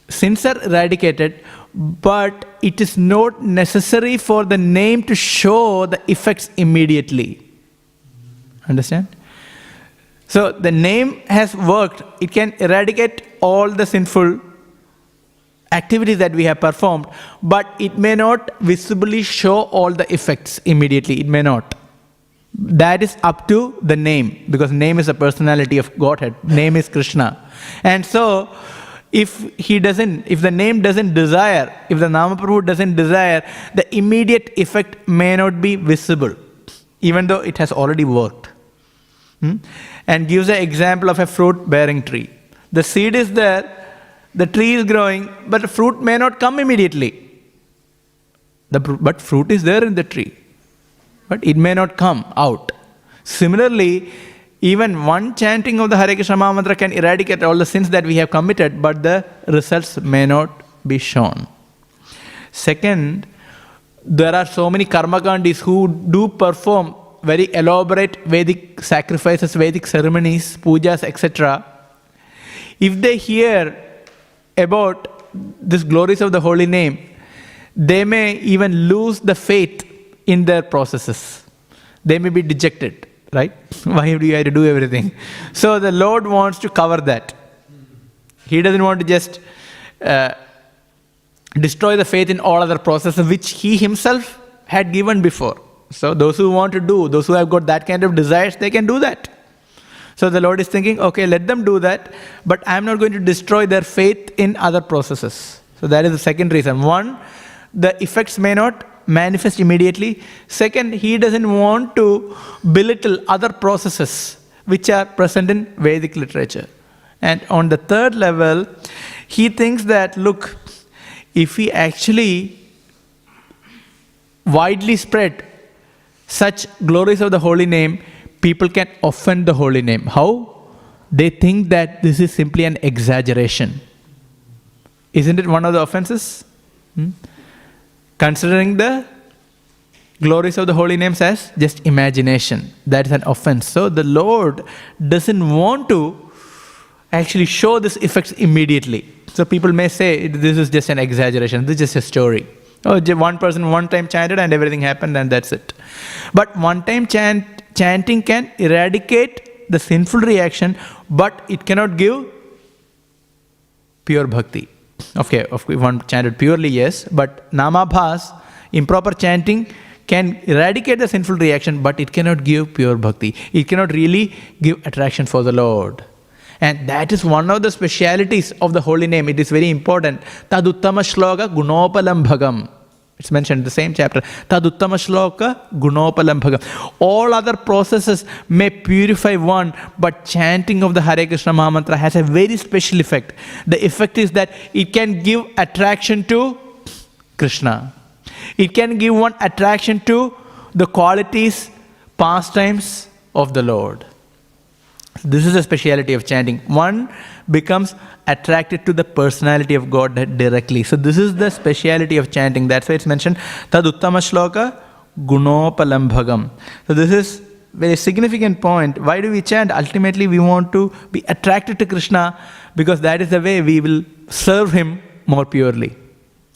sins are eradicated, but it is not necessary for the name to show the effects immediately. Understand? So the name has worked. It can eradicate all the sinful activities that we have performed, but it may not visibly show all the effects immediately. It may not. That is up to the name, because name is a personality of Godhead. Name is Krishna. And so, if the name doesn't desire, if the Namaprabhu doesn't desire, the immediate effect may not be visible, even though it has already worked. And gives an example of a fruit-bearing tree. The seed is there, the tree is growing, but the fruit may not come immediately. But fruit is there in the tree, but it may not come out. Similarly, even one chanting of the Hare Krishna Maha Mantra can eradicate all the sins that we have committed, but the results may not be shown. Second, there are so many karmakandis who do perform very elaborate Vedic sacrifices, Vedic ceremonies, pujas, etc. If they hear about these glories of the holy name, they may even lose the faith in their processes. They may be dejected, right? Why do you have to do everything? So the Lord wants to cover that. He doesn't want to just destroy the faith in all other processes which he himself had given before. So those who want to do, those who have got that kind of desires, they can do that. So the Lord is thinking, okay, let them do that, but I'm not going to destroy their faith in other processes. So that is the second reason. One, the effects may not manifest immediately. Second, he doesn't want to belittle other processes which are present in Vedic literature. And on the third level, he thinks that, look, if we actually widely spread such glories of the holy name, people can offend the holy name. How? They think that this is simply an exaggeration. Isn't it one of the offenses? Considering the glories of the holy names as just imagination. That is an offense. So the Lord doesn't want to actually show these effects immediately. So people may say, this is just an exaggeration, this is just a story. Oh, one person one time chanted and everything happened and that's it. But one time chanting can eradicate the sinful reaction, but it cannot give pure bhakti. Okay, if one chanted purely, yes, but namabhas, Improper chanting can eradicate the sinful reaction, but it cannot give pure bhakti. It cannot really give attraction for the Lord. And that is one of the specialities of the holy name. It is very important. Taduttama shloka gunopalambhagam. It's mentioned in the same chapter. Taduttama shloka gunopalambhagam. All other processes may purify one, but chanting of the Hare Krishna Mahamantra has a very special effect. The effect is that it can give attraction to Krishna. It can give one attraction to the qualities, pastimes of the Lord. This is the speciality of chanting. One becomes attracted to the personality of God directly. So this is the speciality of chanting. That's why it's mentioned, Taduttama shloka gunopalambhagam. So this is very significant point. Why do we chant? Ultimately, we want to be attracted to Krishna because that is the way we will serve Him more purely.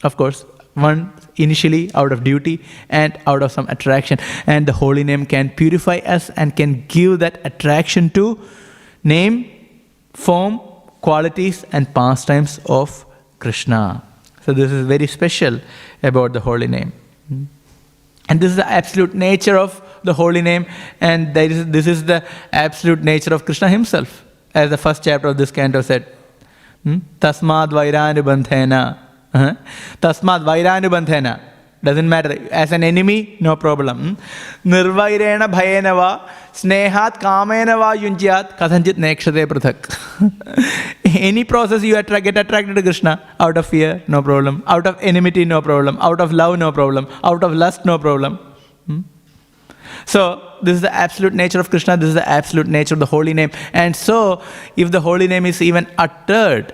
Of course, one initially out of duty and out of some attraction. And the holy name can purify us and can give that attraction to name, form, qualities and pastimes of Krishna. So this is very special about the holy name. And this is the absolute nature of the holy name, and this is the absolute nature of Krishna himself. As the first chapter of this canto said, Tasmad Vairānubandhena. Tasmad Vairānubandhena. Doesn't matter. As an enemy, no problem. Nirvairena bhayena va snehat kamena va yunjyat kathanjit nekshate prathak. Any process you get attracted to Krishna, out of fear, no problem. Out of enmity, no problem. Out of love, no problem. Out of lust, no problem. So, this is the absolute nature of Krishna. This is the absolute nature of the holy name. And so, if the holy name is even uttered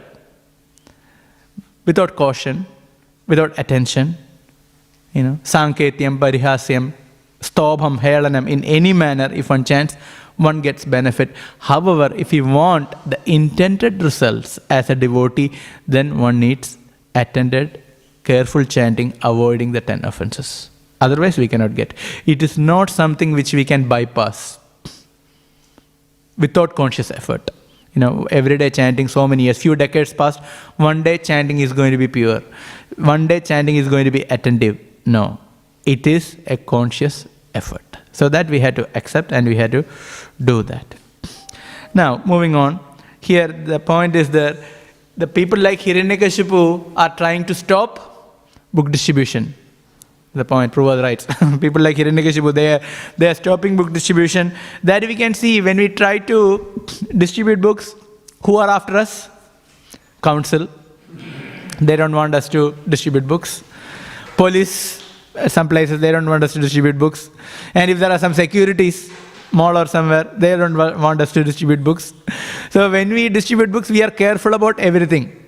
without caution, without attention, Sanketyam, Parihasyam, Stobham, Helanam, in any manner, if one chants, one gets benefit. However, if you want the intended results as a devotee, then one needs attended, careful chanting, avoiding the 10 offenses. Otherwise, we cannot get. It is not something which we can bypass without conscious effort. Everyday chanting, so many years, few decades past, one day chanting is going to be pure. One day chanting is going to be attentive. No, it is a conscious effort. So that we had to accept and we had to do that. Now, moving on. Here, the point is that the people like Hiranyakashipu are trying to stop book distribution. The point, Prabhupada writes. People like Hiranyakashipu, they are stopping book distribution. That we can see when we try to distribute books, who are after us? Council. They don't want us to distribute books. Police, some places, they don't want us to distribute books. And if there are some securities, mall or somewhere, they don't want us to distribute books. So when we distribute books, we are careful about everything.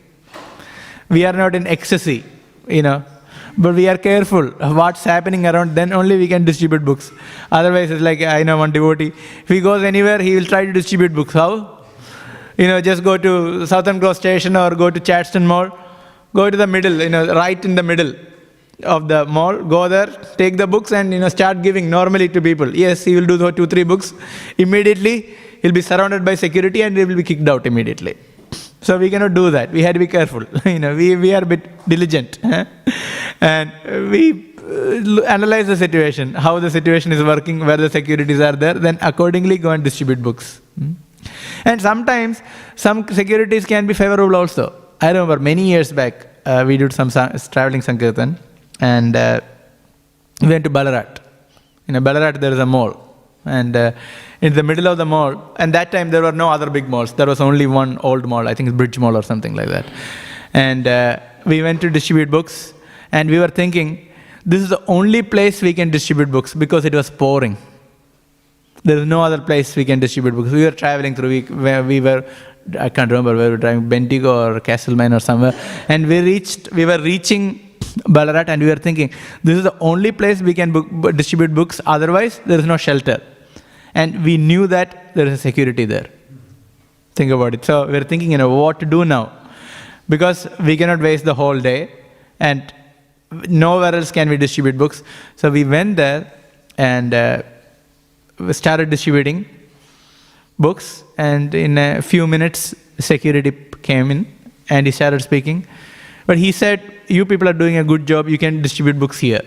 We are not in ecstasy, but we are careful of what's happening around, then only we can distribute books. Otherwise, it's like, I know one devotee, if he goes anywhere, he will try to distribute books. How? Just go to Southern Cross Station or go to Chadstone Mall, go to the middle, right in the middle of the mall, go there, take the books and, start giving normally to people. Yes, he will do 2-3 books. Immediately, he'll be surrounded by security and he will be kicked out immediately. So we cannot do that. We had to be careful. We are a bit diligent. And we analyze the situation, how the situation is working, where the securities are there, then accordingly go and distribute books. And sometimes, some securities can be favorable also. I remember many years back, we did some traveling Sankirtan, and we went to Ballarat. In Ballarat, there is a mall. And in the middle of the mall, and that time there were no other big malls. There was only one old mall, I think it's Bridge Mall or something like that. And we went to distribute books, and we were thinking, this is the only place we can distribute books because it was pouring. There is no other place we can distribute books. We were traveling through, I can't remember where we were driving, Bendigo or Castlemaine or somewhere. And we were reaching Ballarat and we were thinking, this is the only place we can distribute books, otherwise there is no shelter. And we knew that there is a security there. Think about it. So we were thinking, what to do now? Because we cannot waste the whole day and nowhere else can we distribute books. So we went there and we started distributing books, and in a few minutes security came in and he started speaking. But he said, you people are doing a good job, you can distribute books here.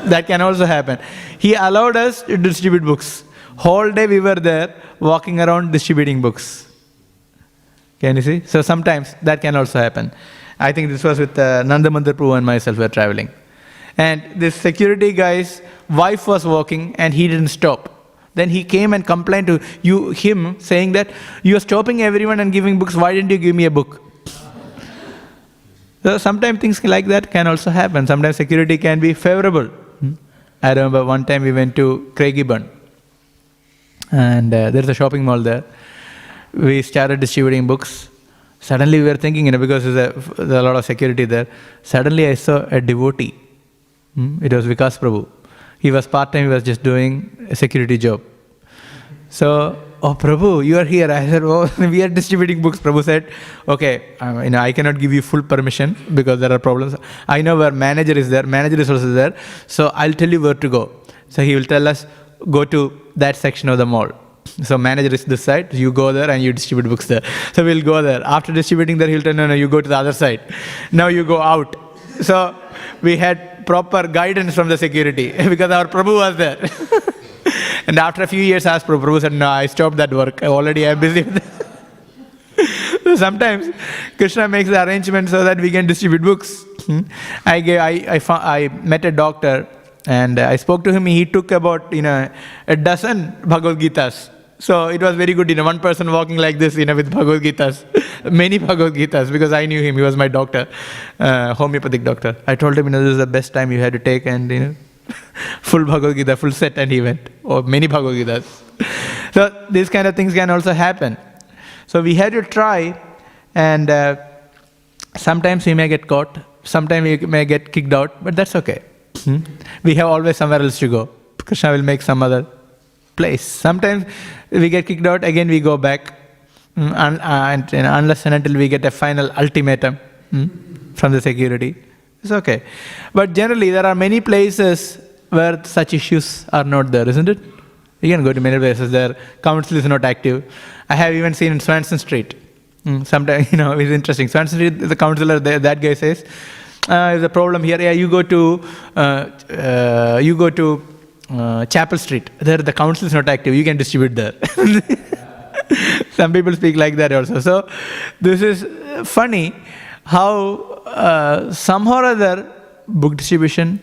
That can also happen. He allowed us to distribute books. Whole day we were there, walking around distributing books. Can you see? So sometimes that can also happen. I think this was with Nandamandar Prabhu and myself were traveling. And this security guy's wife was walking and he didn't stop. Then he came and complained to him, saying that, you are stopping everyone and giving books, why didn't you give me a book? So sometimes things like that can also happen. Sometimes security can be favorable. I remember one time we went to Craigieburn. And there's a shopping mall there. We started distributing books. Suddenly we were thinking, because there's a lot of security there. Suddenly I saw a devotee. It was Vikas Prabhu. He was part-time, he was just doing a security job. So, oh Prabhu, you are here. I said, oh, we are distributing books. Prabhu said, okay, I cannot give you full permission because there are problems. I know where manager is there, manager is also there. So I'll tell you where to go. So he will tell us, go to that section of the mall. So manager is this side, you go there and you distribute books there. So we'll go there. After distributing there, he'll tell, no, you go to the other side. Now you go out. So we had proper guidance from the security because our Prabhu was there. And after a few years, I asked Prabhu. Prabhu said, no, I stopped that work. Already I'm busy with that. So sometimes Krishna makes the arrangement so that we can distribute books. I met a doctor and I spoke to him. He took about a dozen Bhagavad Gitas. So it was very good, one person walking like this, with Bhagavad Gitas, many Bhagavad Gitas, because I knew him, he was my doctor, homeopathic doctor. I told him, this is the best time you had to take, and full Bhagavad Gita, full set, and he went, or many Bhagavad Gitas. So these kind of things can also happen. So we had to try, and sometimes we may get caught, sometimes we may get kicked out, but that's okay. We have always somewhere else to go. Krishna will make some other place. Sometimes we get kicked out, again we go back, unless and until we get a final ultimatum from the security. It's okay. But generally there are many places where such issues are not there, isn't it? You can go to many places there, council is not active. I have even seen in Swanson Street. Sometimes, it's interesting. Swanson Street, the councillor, that guy says, there's a problem here. Yeah, you go to Chapel Street. There the council is not active. You can distribute there. Some people speak like that also. So this is funny how somehow or other book distribution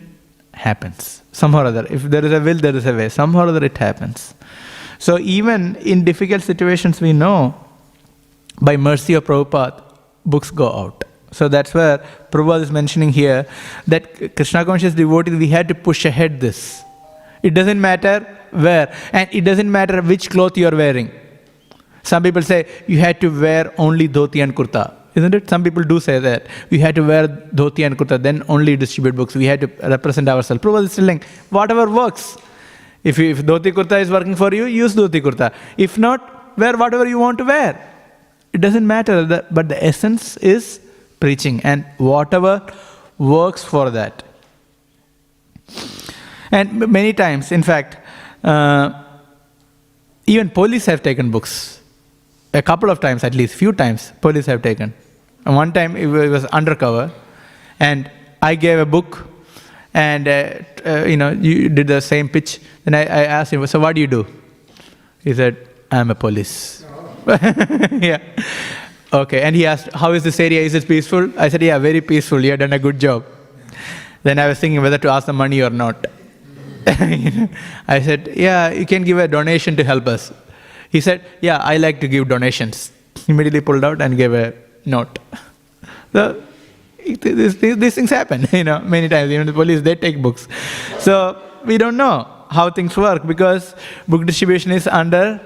happens. Somehow or other. If there is a will, there is a way. Somehow or other it happens. So even in difficult situations, we know by mercy of Prabhupada, books go out. So that's where Prabhupada is mentioning here that Krishna conscious devotees, we had to push ahead this. It doesn't matter where, and it doesn't matter which cloth you are wearing. Some people say you had to wear only dhoti and kurta, isn't it? Some people do say that. You had to wear dhoti and kurta, then only distribute books. We had to represent ourselves. Prabhupada is telling, whatever works. If dhoti kurta is working for you, use dhoti kurta. If not, wear whatever you want to wear. It doesn't matter, but the essence is preaching and whatever works for that. And many times, in fact, even police have taken books. A couple of times, at least, few times, police have taken. And one time, it was undercover, and I gave a book, and you did the same pitch. Then I asked him, so what do you do? He said, I'm a police. Yeah. Okay, and he asked, how is this area? Is it peaceful? I said, yeah, very peaceful. You have done a good job. Then I was thinking whether to ask the money or not. I said, yeah, you can give a donation to help us. He said, yeah, I like to give donations. Immediately pulled out and gave a note. So these things happen, many times. Even the police, they take books. So we don't know how things work because book distribution is under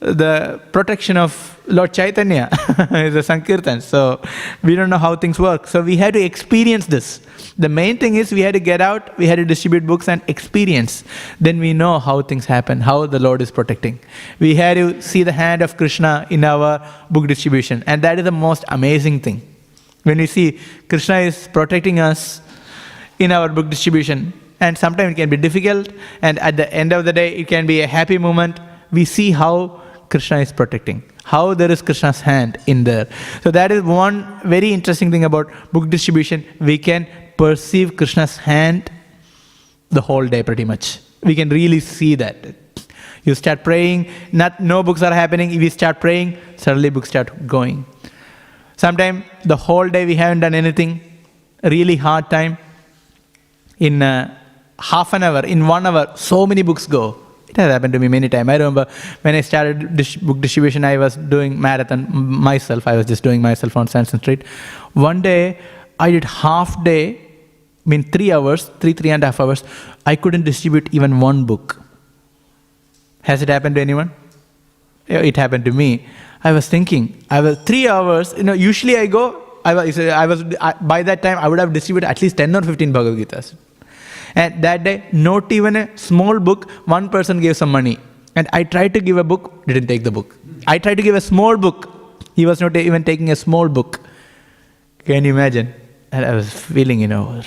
the protection of Lord Chaitanya, is a Sankirtan. So we don't know how things work. So we had to experience this. The main thing is we had to get out, we had to distribute books and experience. Then we know how things happen, how the Lord is protecting. We had to see the hand of Krishna in our book distribution. And that is the most amazing thing. When we see Krishna is protecting us in our book distribution, and sometimes it can be difficult, and at the end of the day, it can be a happy moment. We see how Krishna is protecting, how there is Krishna's hand in there. So that is one very interesting thing about book distribution. We can perceive Krishna's hand the whole day pretty much. We can really see that. You start praying, no books are happening. If you start praying, suddenly books start going. Sometimes the whole day we haven't done anything, really hard time. In half an hour, in 1 hour, so many books go. It has happened to me many times. I remember when I started book distribution, I was doing marathon myself. I was just doing myself on Sanson Street. One day, I did half day, 3 hours, 3.5 hours. I couldn't distribute even one book. Has it happened to anyone? It happened to me. I was thinking, 3 hours, usually I go, by that time I would have distributed at least 10 or 15 Bhagavad Gitas. And that day, not even a small book, one person gave some money. And I tried to give a book, didn't take the book. I tried to give a small book, he was not even taking a small book. Can you imagine? And I was feeling,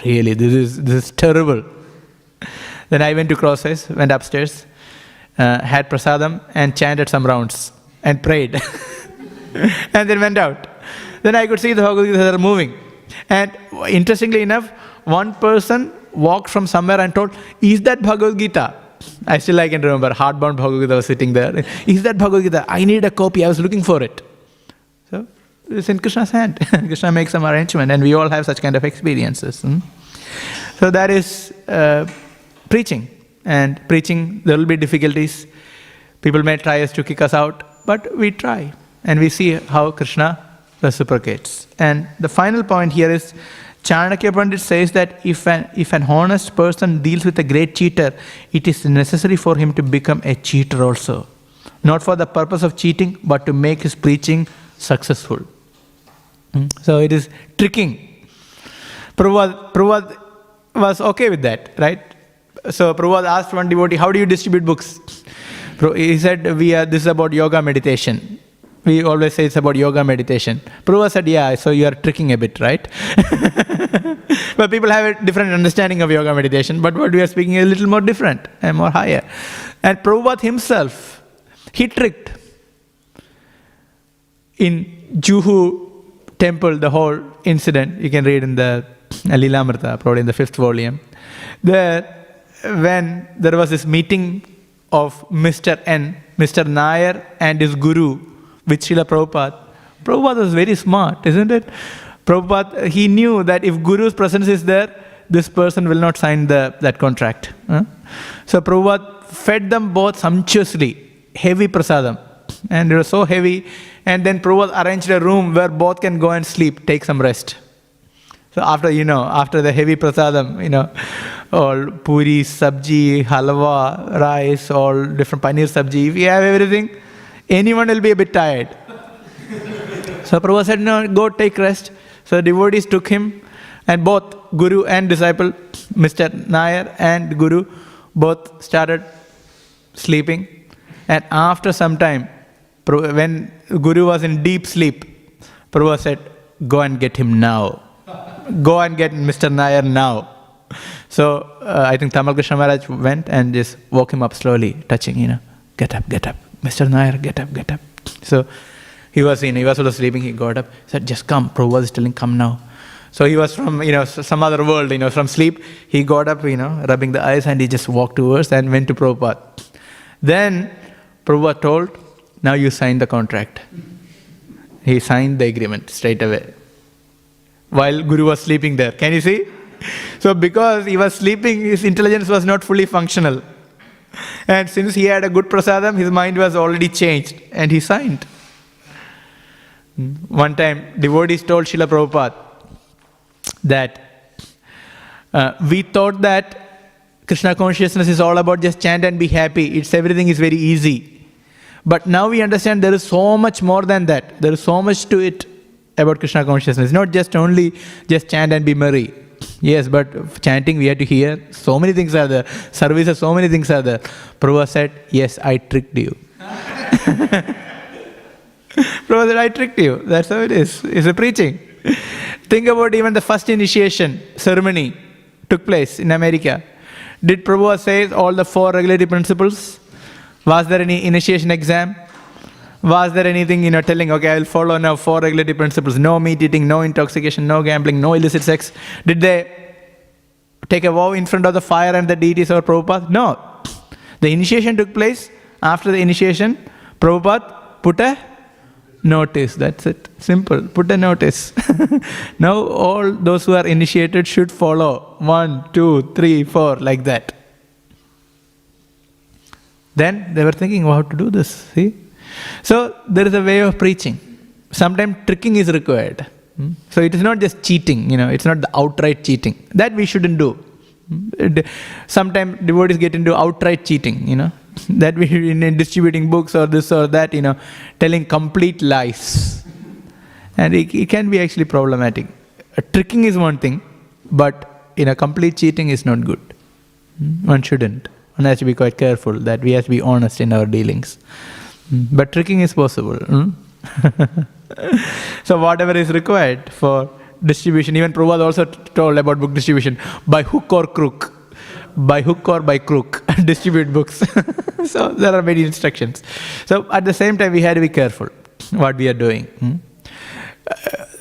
really, this is terrible. Then I went to Crosses, went upstairs, had prasadam and chanted some rounds and prayed. And then went out. Then I could see the Bhagavad Gita are moving. And interestingly enough, one person walked from somewhere and told, is that Bhagavad Gita? I can remember, hardbound Bhagavad Gita was sitting there. Is that Bhagavad Gita? I need a copy, I was looking for it. So, it's in Krishna's hand. Krishna makes some arrangement and we all have such kind of experiences. So that is preaching. And preaching, there will be difficulties. People may try to kick us out, but we try. And we see how Krishna reciprocates. And the final point here is, Chanakya Pandit says that if an honest person deals with a great cheater, it is necessary for him to become a cheater also. Not for the purpose of cheating, but to make his preaching successful. So it is tricking. Prabhupada was okay with that, right? So Prabhupada asked one devotee, how do you distribute books? He said, this is about yoga meditation. We always say it's about yoga meditation. Prabhupada said, yeah, so you are tricking a bit, right? But people have a different understanding of yoga meditation, but what we are speaking is a little more different and more higher. And Prabhupada himself, he tricked. In Juhu temple, the whole incident, you can read in the Lilamrita, probably in the 5th volume. There, when there was this meeting of Mr. Nair and his guru, with Srila Prabhupada. Prabhupada was very smart, isn't it? Prabhupada, he knew that if Guru's presence is there, this person will not sign that contract. So Prabhupada fed them both sumptuously, heavy prasadam. And it was so heavy. And then Prabhupada arranged a room where both can go and sleep, take some rest. So after the heavy prasadam, all puri, sabji, halwa, rice, all different paneer sabji, if you have everything, anyone will be a bit tired. So Prabhupada said, no, go take rest. So the devotees took him, and both Guru and disciple, Mr. Nair and Guru, both started sleeping. And after some time, when Guru was in deep sleep, Prabhupada said, go and get him now. Go and get Mr. Nair now. So I think Tamal Krishna Maharaj went and just woke him up slowly, touching, get up, Mr. Nair, get up. So he was also sleeping, he got up, said, just come. Prabhupada is telling, come now. So he was from, some other world, from sleep. He got up, rubbing the eyes, and he just walked towards and went to Prabhupada. Then Prabhupada told, now you sign the contract. He signed the agreement straight away, while Guru was sleeping there. Can you see? So because he was sleeping, his intelligence was not fully functional. And since he had a good prasadam, his mind was already changed, and he signed. One time, devotees told Srila Prabhupada that we thought that Krishna consciousness is all about just chant and be happy. Everything is very easy. But now we understand there is so much more than that. There is so much to it about Krishna consciousness. Not just only just chant and be merry. Yes, but chanting we have to hear. So many things are there. Services, so many things are there. Prabhupada said, yes, I tricked you. Prabhupada said, I tricked you. That's how it is. It's a preaching. Think about even the first initiation ceremony took place in America. Did Prabhupada say all the 4 regulatory principles? Was there any initiation exam? Was there anything, telling, okay, I will follow now 4 regulatory principles. No meat eating, no intoxication, no gambling, no illicit sex. Did they take a vow in front of the fire and the deities or Prabhupada? No. The initiation took place. After the initiation, Prabhupada put a notice. That's it. Simple. Put a notice. Now all those who are initiated should follow. 1, 2, 3, 4, like that. Then they were thinking, how to do this? See? So there is a way of preaching. Sometimes tricking is required. So it is not just cheating, it's not the outright cheating. That we shouldn't do. Sometimes devotees get into outright cheating, that we in distributing books or this or that, telling complete lies. And it can be actually problematic. Tricking is one thing, but complete cheating is not good. One shouldn't. One has to be quite careful that we have to be honest in our dealings. But tricking is possible. So whatever is required for distribution, even Prabhupada also told about book distribution, by hook or crook. By hook or by crook, distribute books. So there are many instructions. So at the same time, we have to be careful what we are doing.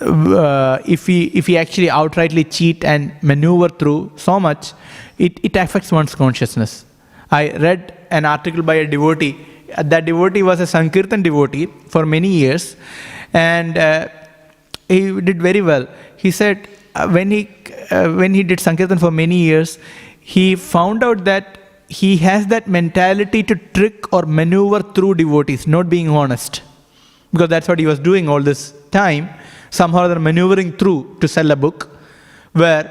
If we actually outrightly cheat and maneuver through so much, it affects one's consciousness. I read an article by a devotee. That devotee was a Sankirtan devotee for many years, and he did very well. He said when he did Sankirtan for many years, he found out that he has that mentality to trick or maneuver through devotees, not being honest. Because that's what he was doing all this time, somehow they're maneuvering through to sell a book, where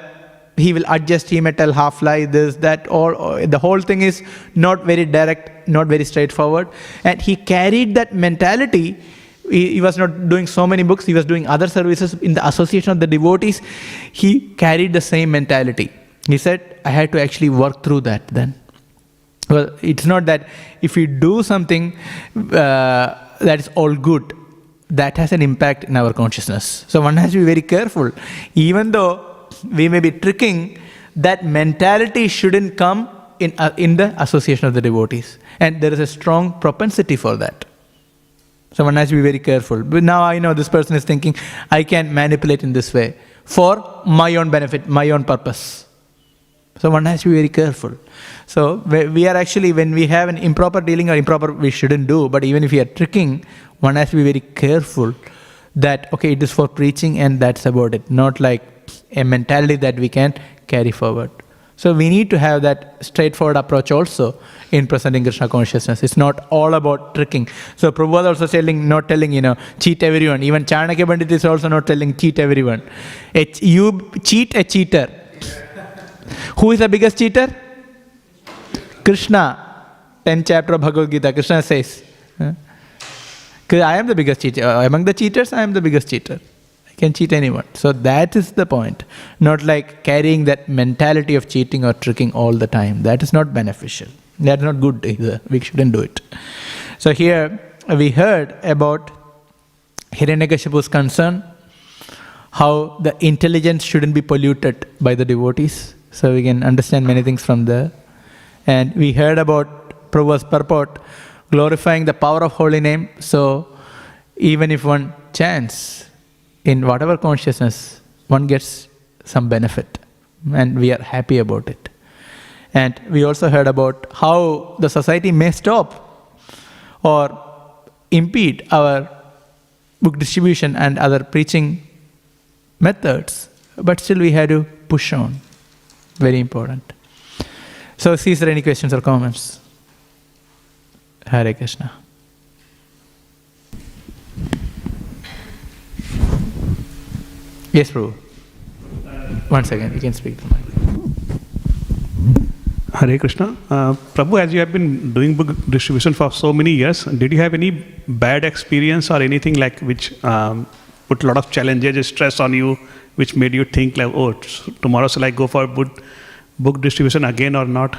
he will adjust, he may tell half-lie, this, that, or the whole thing is not very direct, not very straightforward. And he carried that mentality. He was not doing so many books, he was doing other services in the association of the devotees. He carried the same mentality. He said, I had to actually work through that then. Well, it's not that if we do something that is all good, that has an impact in our consciousness. So one has to be very careful. Even though we may be tricking, that mentality shouldn't come in the association of the devotees. And there is a strong propensity for that. So one has to be very careful. But now I know this person is thinking, I can manipulate in this way for my own benefit, my own purpose. So one has to be very careful. So we are actually, when we have an improper dealing or improper, we shouldn't do. But even if we are tricking, one has to be very careful that, okay, it is for preaching and that's about it. Not like a mentality that we can carry forward. So we need to have that straightforward approach also in presenting Krishna consciousness. It's not all about tricking. So Prabhupada also not telling, cheat everyone. Even Chanakya Pandit is also not telling cheat everyone. You cheat a cheater. Who is the biggest cheater? Krishna. 10th chapter of Bhagavad Gita. Krishna says, I am the biggest cheater. Among the cheaters, I am the biggest cheater. I can cheat anyone. So that is the point. Not like carrying that mentality of cheating or tricking all the time. That is not beneficial. That's not good either. We shouldn't do it. So here we heard about Hiranyakashipu's concern, how the intelligence shouldn't be polluted by the devotees. So we can understand many things from there. And we heard about Prabhupada's purport, glorifying the power of holy name. So even if one chants in whatever consciousness, one gets some benefit. And we are happy about it. And we also heard about how the society may stop or impede our book distribution and other preaching methods. But still we had to push on. Very important. So, is there any questions or comments? Hare Krishna. Yes, Prabhu. 1 second, you can speak to the mic. Hare Krishna. Prabhu, as you have been doing book distribution for so many years, did you have any bad experience or anything like which put a lot of challenges, stress on you, which made you think like, oh, tomorrow shall I go for book distribution again or not?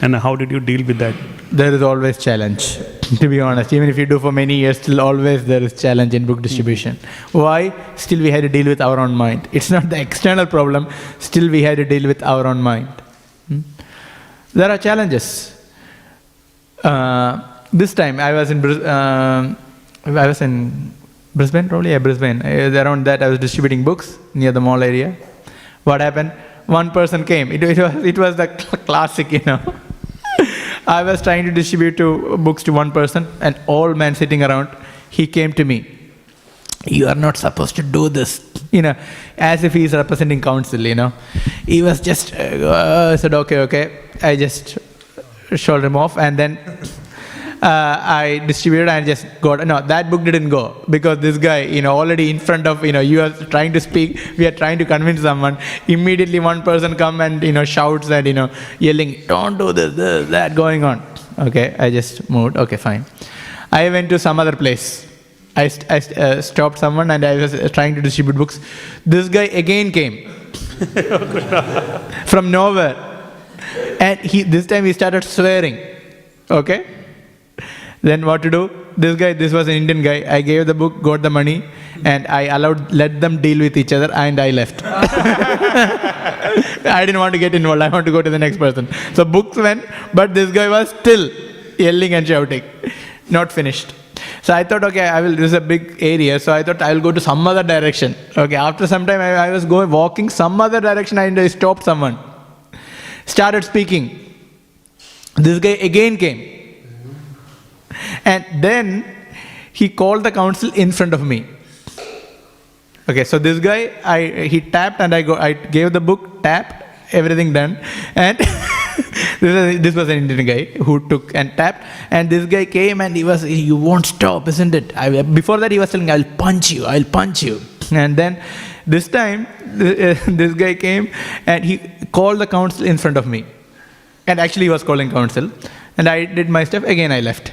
And how did you deal with that? There is always challenge, to be honest. Even if you do for many years, still always there is challenge in book distribution. Why? Still we had to deal with our own mind. It's not the external problem, still we had to deal with our own mind. There are challenges. This time I was in Brisbane, probably, yeah, Brisbane. Around that I was distributing books near the mall area. What happened? one person came. It was the classic, I was trying to distribute books to one person, an old man sitting around. He came to me. You are not supposed to do this, as if he is representing council, He was just, said, okay. I just shouldered him off, and then I distributed and just got, no, that book didn't go, because this guy, already in front of, you are trying to speak, we are trying to convince someone, immediately one person come and, shouts and, yelling, don't do this, that going on. Okay, I just moved, okay, fine. I went to some other place. I stopped someone and I was trying to distribute books. This guy again came from nowhere. And this time he started swearing. Okay? Then what to do? This was an Indian guy. I gave the book, got the money, and I let them deal with each other, and I left. I didn't want to get involved. I want to go to the next person. So books went, but this guy was still yelling and shouting. Not finished. So I thought, okay, this is a big area, so I thought I will go to some other direction. Okay, after some time I was walking some other direction, and I stopped someone. Started speaking. This guy again came. And then he called the council in front of me. Okay, so this guy, he tapped, and I gave the book, tapped, everything done. And this was an Indian guy who took and tapped, and this guy came and you won't stop, isn't it? Before that he was telling, I'll punch you. And then this time, this guy came and he called the council in front of me. And actually he was calling council. And I did my stuff, again I left.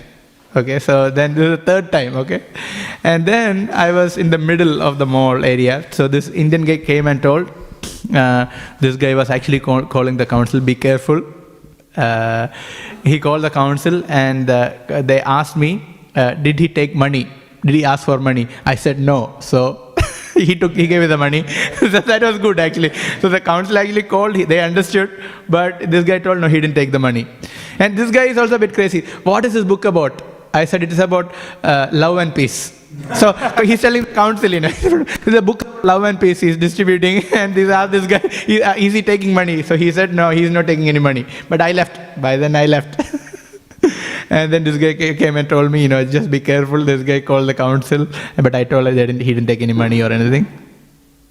Okay, so then this is the third time, okay? And then I was in the middle of the mall area. So this Indian guy came and told, this guy was actually calling the council, be careful. He called the council and they asked me, did he take money? Did he ask for money? I said no. So he gave me the money. So that was good actually. So the council actually called, they understood, but this guy told no, he didn't take the money. And this guy is also a bit crazy. What is this book about? I said it is about love and peace. So he's telling the council, this is a book of love and peace he's distributing, and this guy, is he taking money? So he said no, he's not taking any money. But I left. By then I left. And then this guy came and told me, just be careful. This guy called the council, but I told her he didn't take any money or anything.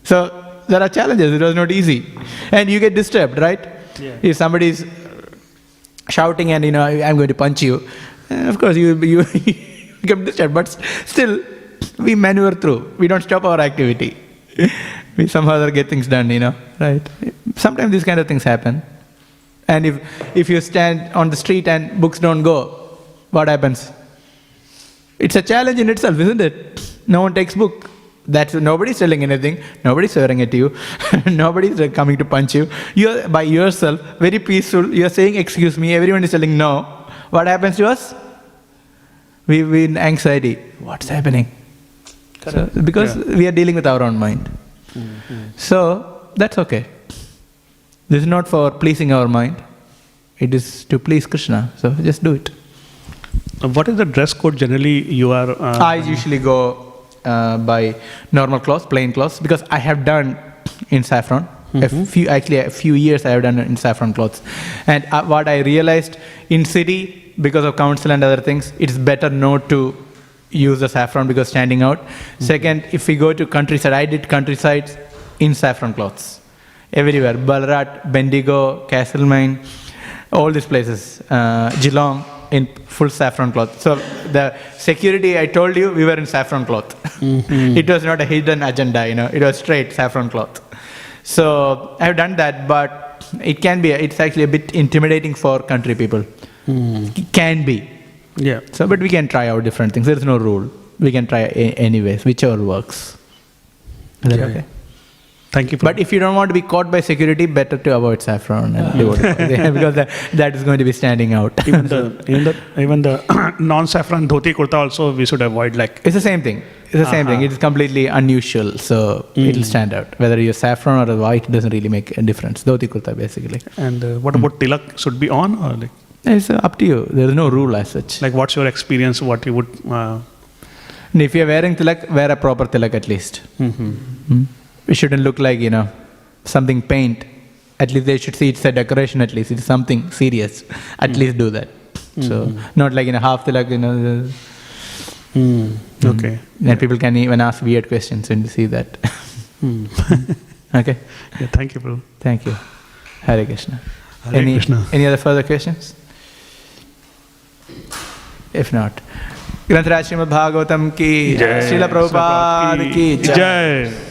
So there are challenges. It was not easy. And you get disturbed, right? Yeah. If somebody is shouting and, I'm going to punch you, of course you get disturbed, but still we maneuver through. We don't stop our activity. We somehow other get things done, right? Sometimes these kind of things happen. And if you stand on the street and books don't go, what happens? It's a challenge in itself, isn't it? No one takes book. Nobody's selling anything. Nobody's swearing at you. Nobody's coming to punch you. You're by yourself, very peaceful. You're saying, excuse me. Everyone is telling no. What happens to us? We in anxiety. What's happening? So, because we are dealing with our own mind. Mm-hmm. So that's okay. This is not for pleasing our mind. It is to please Krishna. So just do it. What is the dress code generally you are? I usually go by normal clothes, plain clothes, because I have done in saffron. Mm-hmm. A few years I have done in saffron clothes. And what I realized in city, because of council and other things, it's better not to use the saffron because standing out. Mm-hmm. Second, if we go to countryside, I did countrysides in saffron clothes. Everywhere, Ballarat, Bendigo, Castlemaine, all these places, Geelong, in full saffron cloth. So the security, I told you, we were in saffron cloth. Mm-hmm. It was not a hidden agenda, it was straight saffron cloth. So I have done that, but it's actually a bit intimidating for country people. It can be. Yeah. So, but we can try out different things. There is no rule. We can try anyways, whichever works. Is that okay? Thank you. But if you don't want to be caught by security, better to avoid saffron and because that is going to be standing out. Even the non-saffron dhoti kurta also we should avoid. It's the same thing. It's the same thing. It is completely unusual, so it'll stand out. Whether you're saffron or white doesn't really make a difference. Dhoti kurta basically. And what about tilak? Should be on or It's up to you. There is no rule as such. What's your experience? What you would? If you're wearing tilak, wear a proper tilak at least. Mm-hmm. It shouldn't look like, something paint at least they should see it's a decoration, at least it's something serious. At least do that. So not like in a half tilak, Okay. And people can even ask weird questions when they see that. Okay. Yeah, thank you, Prabhu. Thank you. Hare Krishna. Hare Krishna. Any other further questions? If not, Śrīmad Bhāgavatam ki, Srila Prabhupada ki jai.